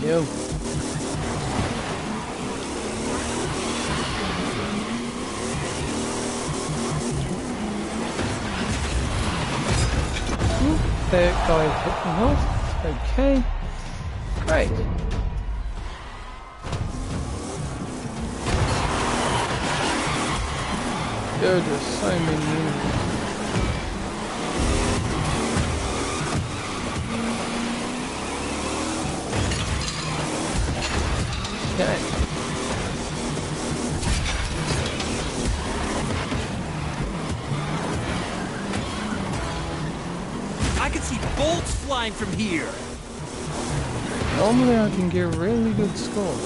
Yo. That guy hit me off. Okay. Great. There are just so many. Okay. I can see bolts flying from here. Normally I can get a really good score.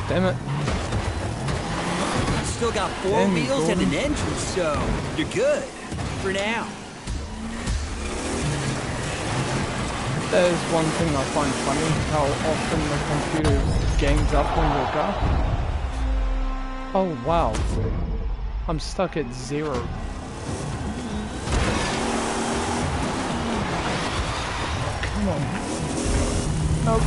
Damn it. You still got 4 wheels and an engine, so you're good. For now. That is one thing I find funny, how often the computer gangs up on your car. Oh wow. I'm stuck at 0. Come on. Nope.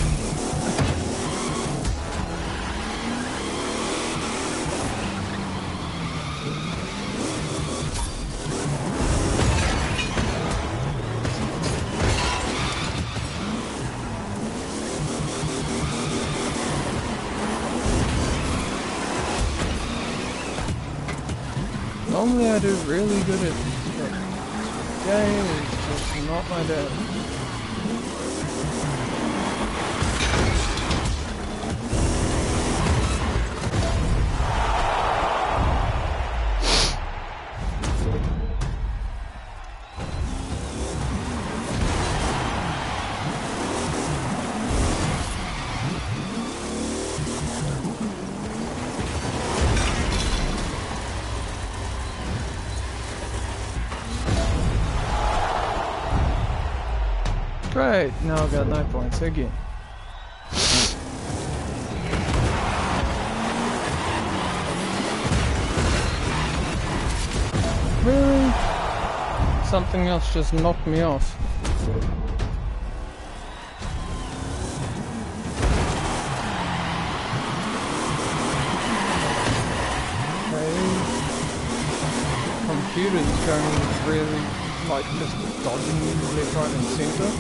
Normally I do really good at this, but today is just not my day. Great, now I've got no points again. Really? Something else just knocked me off. Okay. Computer's going really, like, just dodging me left, right and center.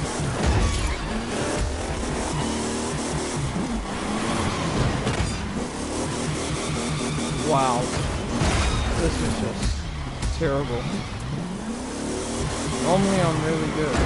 Wow. This is just terrible. Normally I'm really good.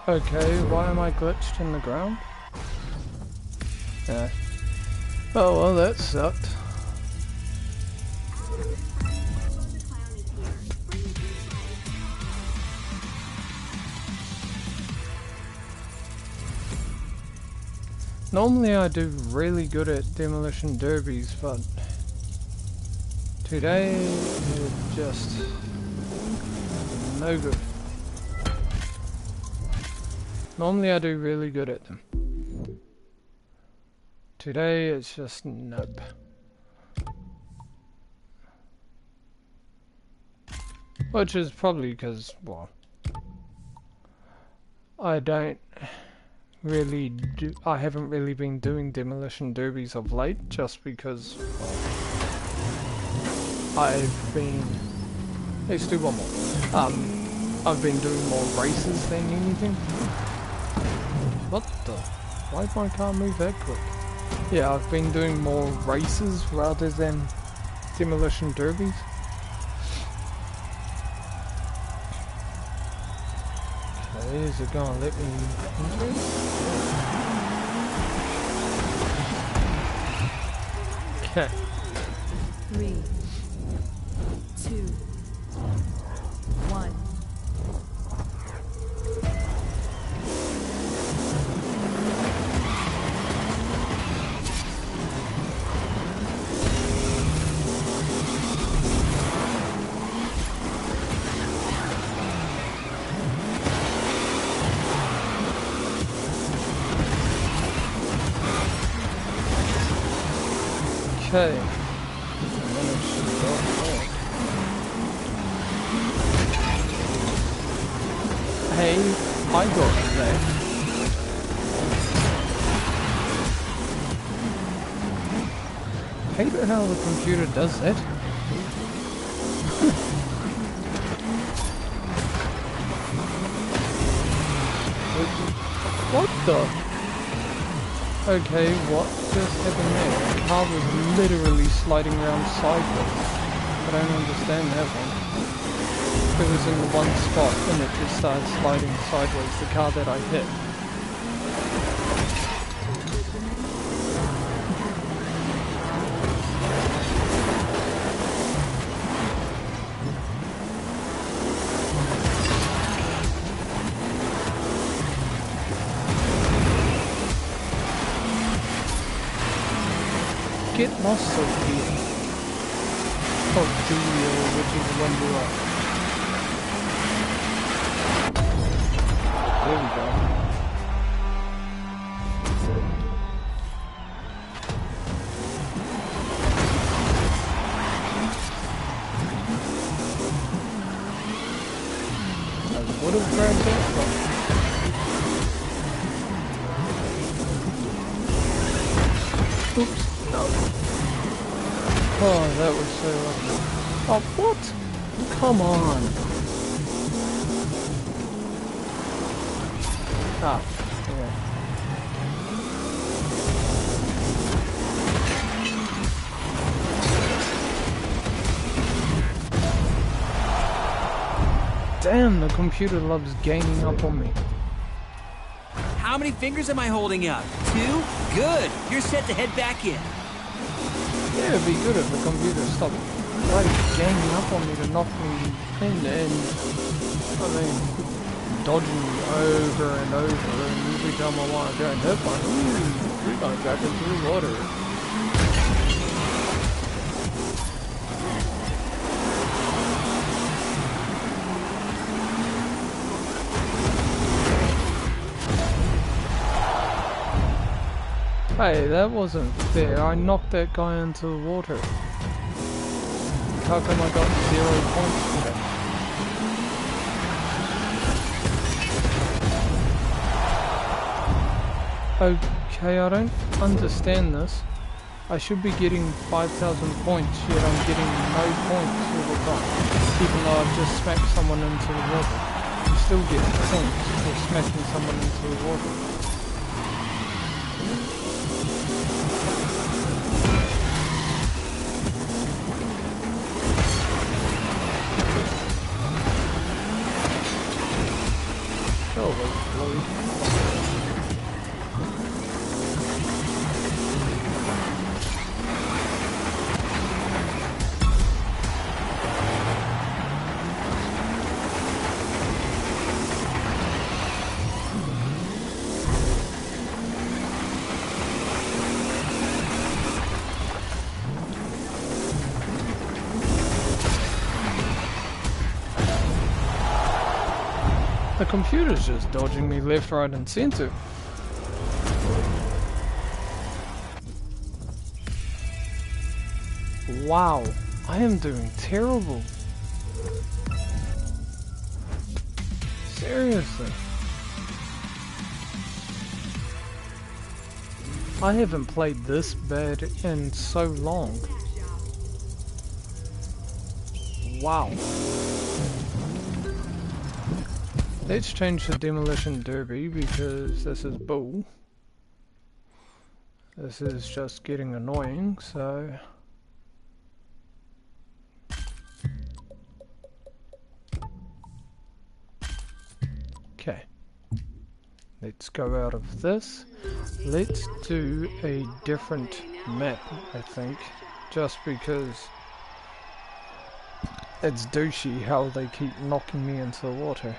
Okay, why am I glitched in the ground? Yeah. Oh well, that sucked. Normally I do really good at demolition derbies, but today it just no good. Normally I do really good at them. Today it's just nope. Which is probably because, well, I haven't really been doing demolition derbies of late, just because, well, let's do one more. I've been doing more races than anything. What the? Why did my car move that quick? Yeah, I've been doing more races rather than demolition derbies. Okay, is it gonna let me enter it? Okay. 3, 2, 1. Okay. And then it should go back. Hey, I got that. Hate how the computer does that. What the? Okay, what just happened there? The car was literally sliding around sideways. I don't understand that one. It was in the one spot and it just started sliding sideways, the car that I hit. Get lost, Sophia. Oh, Julia, which is the one you are. There we go. I would have grabbed that, but... Oops. No. Oh, that was so lucky. Oh, what? Come on. Ah, yeah. Damn, the computer loves ganging up on me. How many fingers am I holding up? 2? Good. You're set to head back in. Yeah, it'd be good if the computer stopped ganging up on me to knock me in and, I mean, dodging me over and over, and every time I want to go and hit one, we're going back into the water. Hey, that wasn't fair. I knocked that guy into the water. How come I got 0 points for that? Okay, I don't understand this. I should be getting 5,000 points, yet I'm getting no points all the time. Even though I've just smacked someone into the water. I still get points for smacking someone into the water. Oh, The computer's just dodging me left, right, and center. Wow, I am doing terrible. Seriously. I haven't played this bad in so long. Wow. Let's change the demolition derby because this is bull. This is just getting annoying, so... Okay. Let's go out of this. Let's do a different map, I think. Just because it's douchey how they keep knocking me into the water.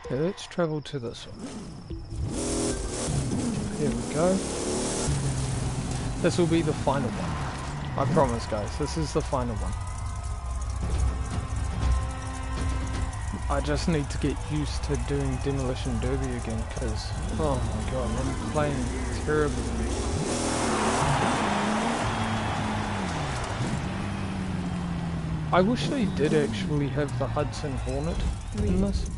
Okay, let's travel to this one. Here we go. This will be the final one. I promise, guys, this is the final one. I just need to get used to doing Demolition Derby again, because, oh my god, I'm playing terribly. I wish they did actually have the Hudson Hornet in this.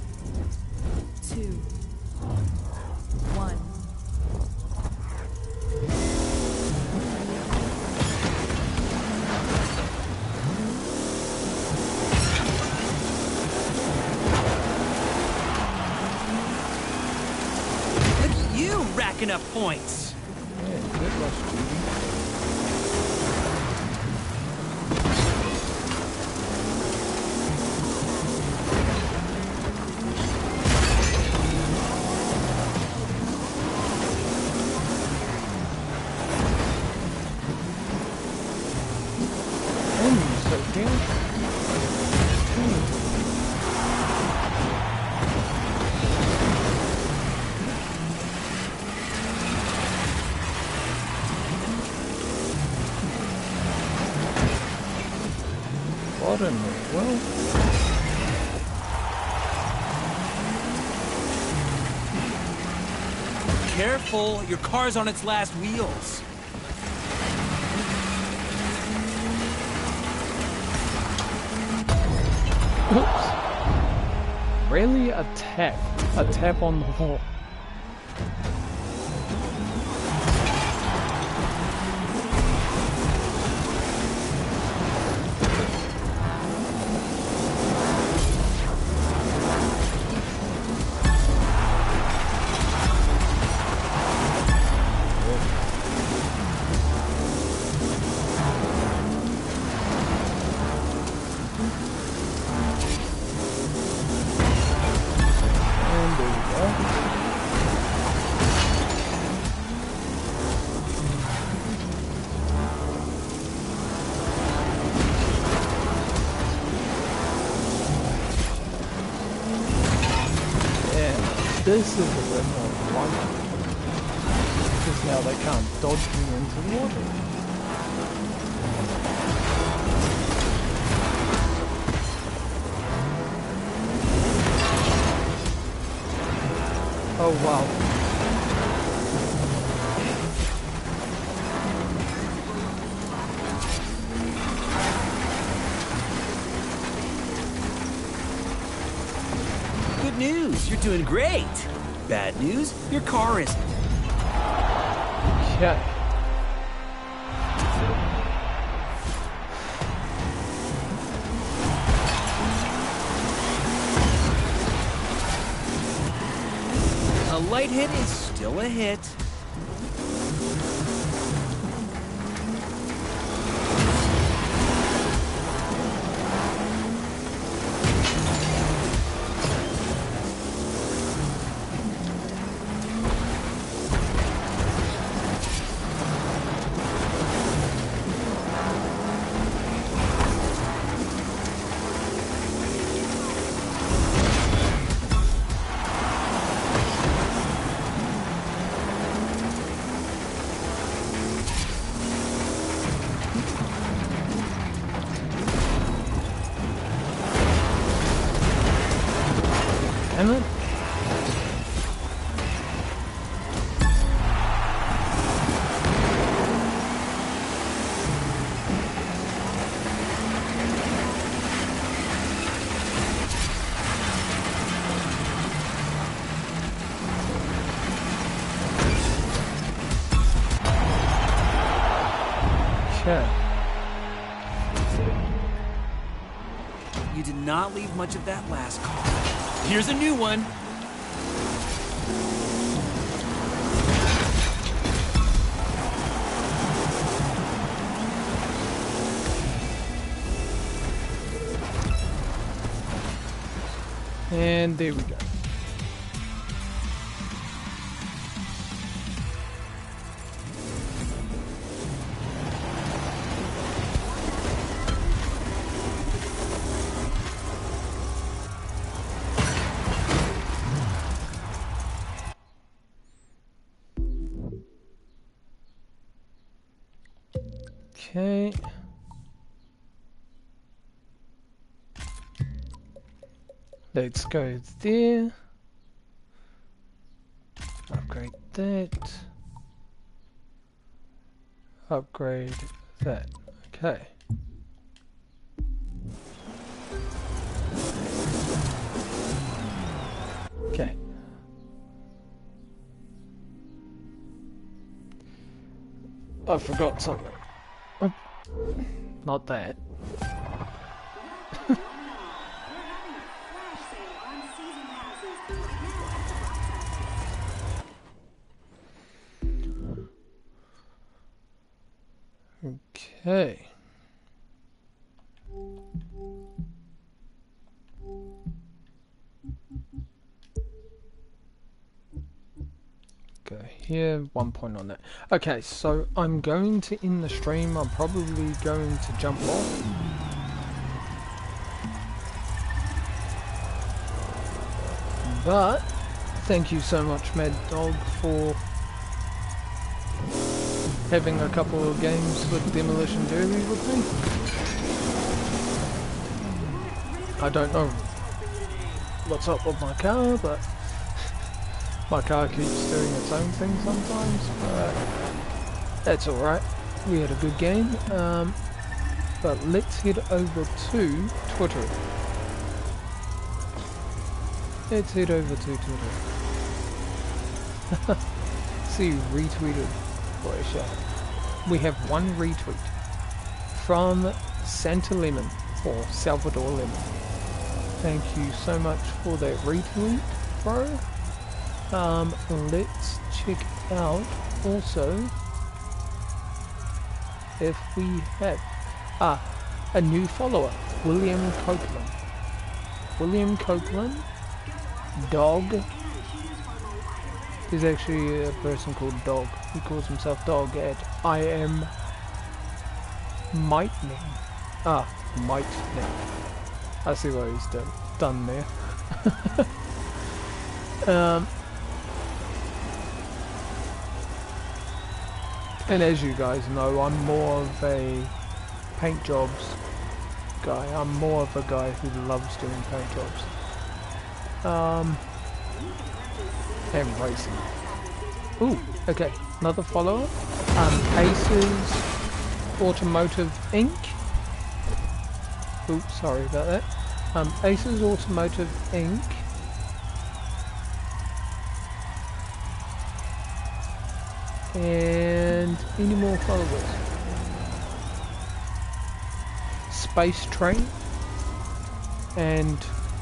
2, 1. Look at you racking up points. Yeah, that was cheating. Well, careful, your car's on its last wheels. oops. Really? A tap. A tap on the wall. This is a bit more fun, because now they can't dodge me into the water. Oh wow. Good news, you're doing great. Bad news, your car isn't. Okay. A light hit is still a hit. Damn it. Okay. You did not leave much of that last car. Here's a new one. And there we go. Okay. Let's go there. Upgrade that. Upgrade that. Okay. Okay. I forgot something. Oh, not that. Okay. Go here, 1 point on that. Okay, so I'm going to end the stream. I'm probably going to jump off. But thank you so much, Mad Dog, for having a couple of games with Demolition Derby with me. I don't know what's up with my car, but my car keeps doing its own thing sometimes, but that's alright. We had a good game, but let's head over to Twitter. Let's head over to Twitter. See, retweeted for a shout. We have one retweet from Santa Lemon, or Salvador Lemon. Thank you so much for that retweet, bro. Let's check out also if we have a new follower, William Copeland. William Copeland, Dog. There's actually a person called Dog. He calls himself Dog at I am Mightning. Mightning. I see what he's done there. And as you guys know, I'm more of a paint jobs guy. I'm more of a guy who loves doing paint jobs. And racing. Ooh, okay, another follower. Aces Automotive Inc. Ooh, sorry about that. Aces Automotive Inc. And any more followers? Space Train and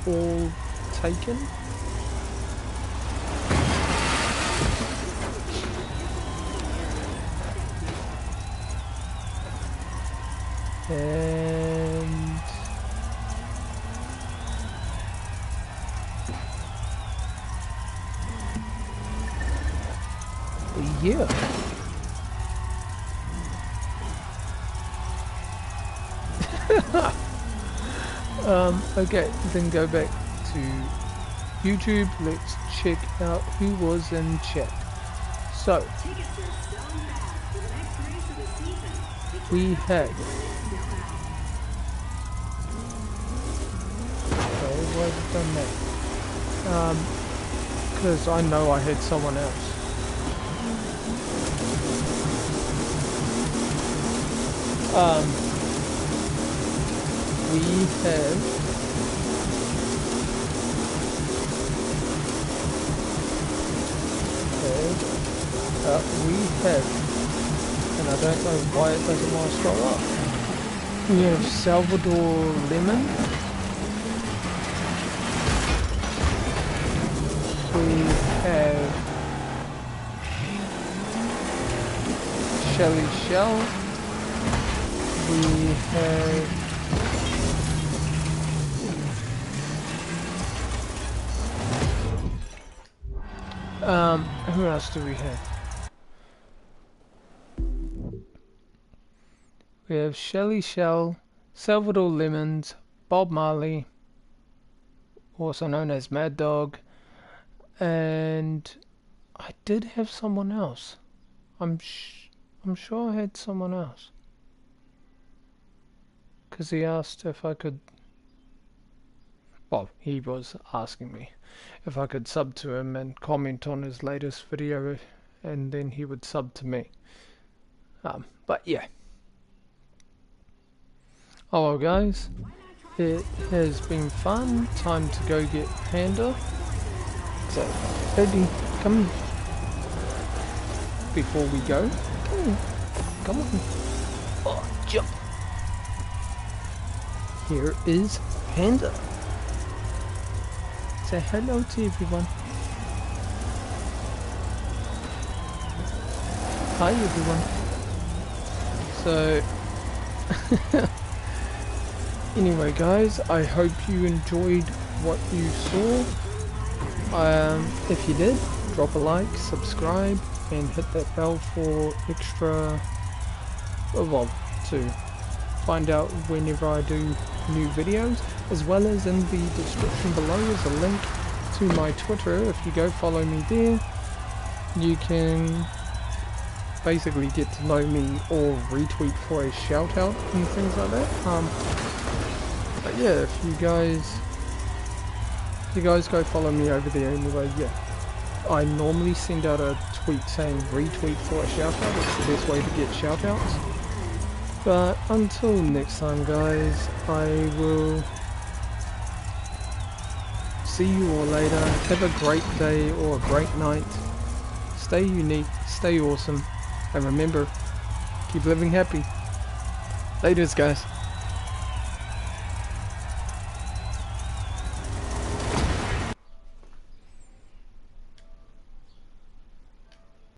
All Taken. And yeah. Okay, then go back to YouTube. Let's check out who was in chat. So we had why have I done that? because I know I had someone else. We have and I don't know why it doesn't want to scroll up. We have Salvador Lemon. We have Shelly Shell. We have who else do we have? We have Shelly Shell, Salvador Lemons, Bob Marley, also known as Mad Dog, and I did have someone else. I'm sure I had someone else. Because he asked if I could... Well, he was asking me if I could sub to him and comment on his latest video, and then he would sub to me. But yeah. Hello guys, it has been fun. Time to go get Panda. So, Eddie, come before we go. Come on. Oh, jump. Here is Panda. Say hello to everyone. Hi everyone. So anyway guys, I hope you enjoyed what you saw. If you did, drop a like, subscribe, and hit that bell for extra, well, to find out whenever I do new videos, as well as in the description below is a link to my Twitter. If you go follow me there, you can basically get to know me or retweet for a shout out and things like that. But yeah, if you guys go follow me over there anyway. Yeah, I normally send out a tweet saying retweet for a shout out. It's the best way to get shout outs. But until next time guys, I will see you all later. Have a great day or a great night. Stay unique, stay awesome, and remember, keep living happy. Laters guys.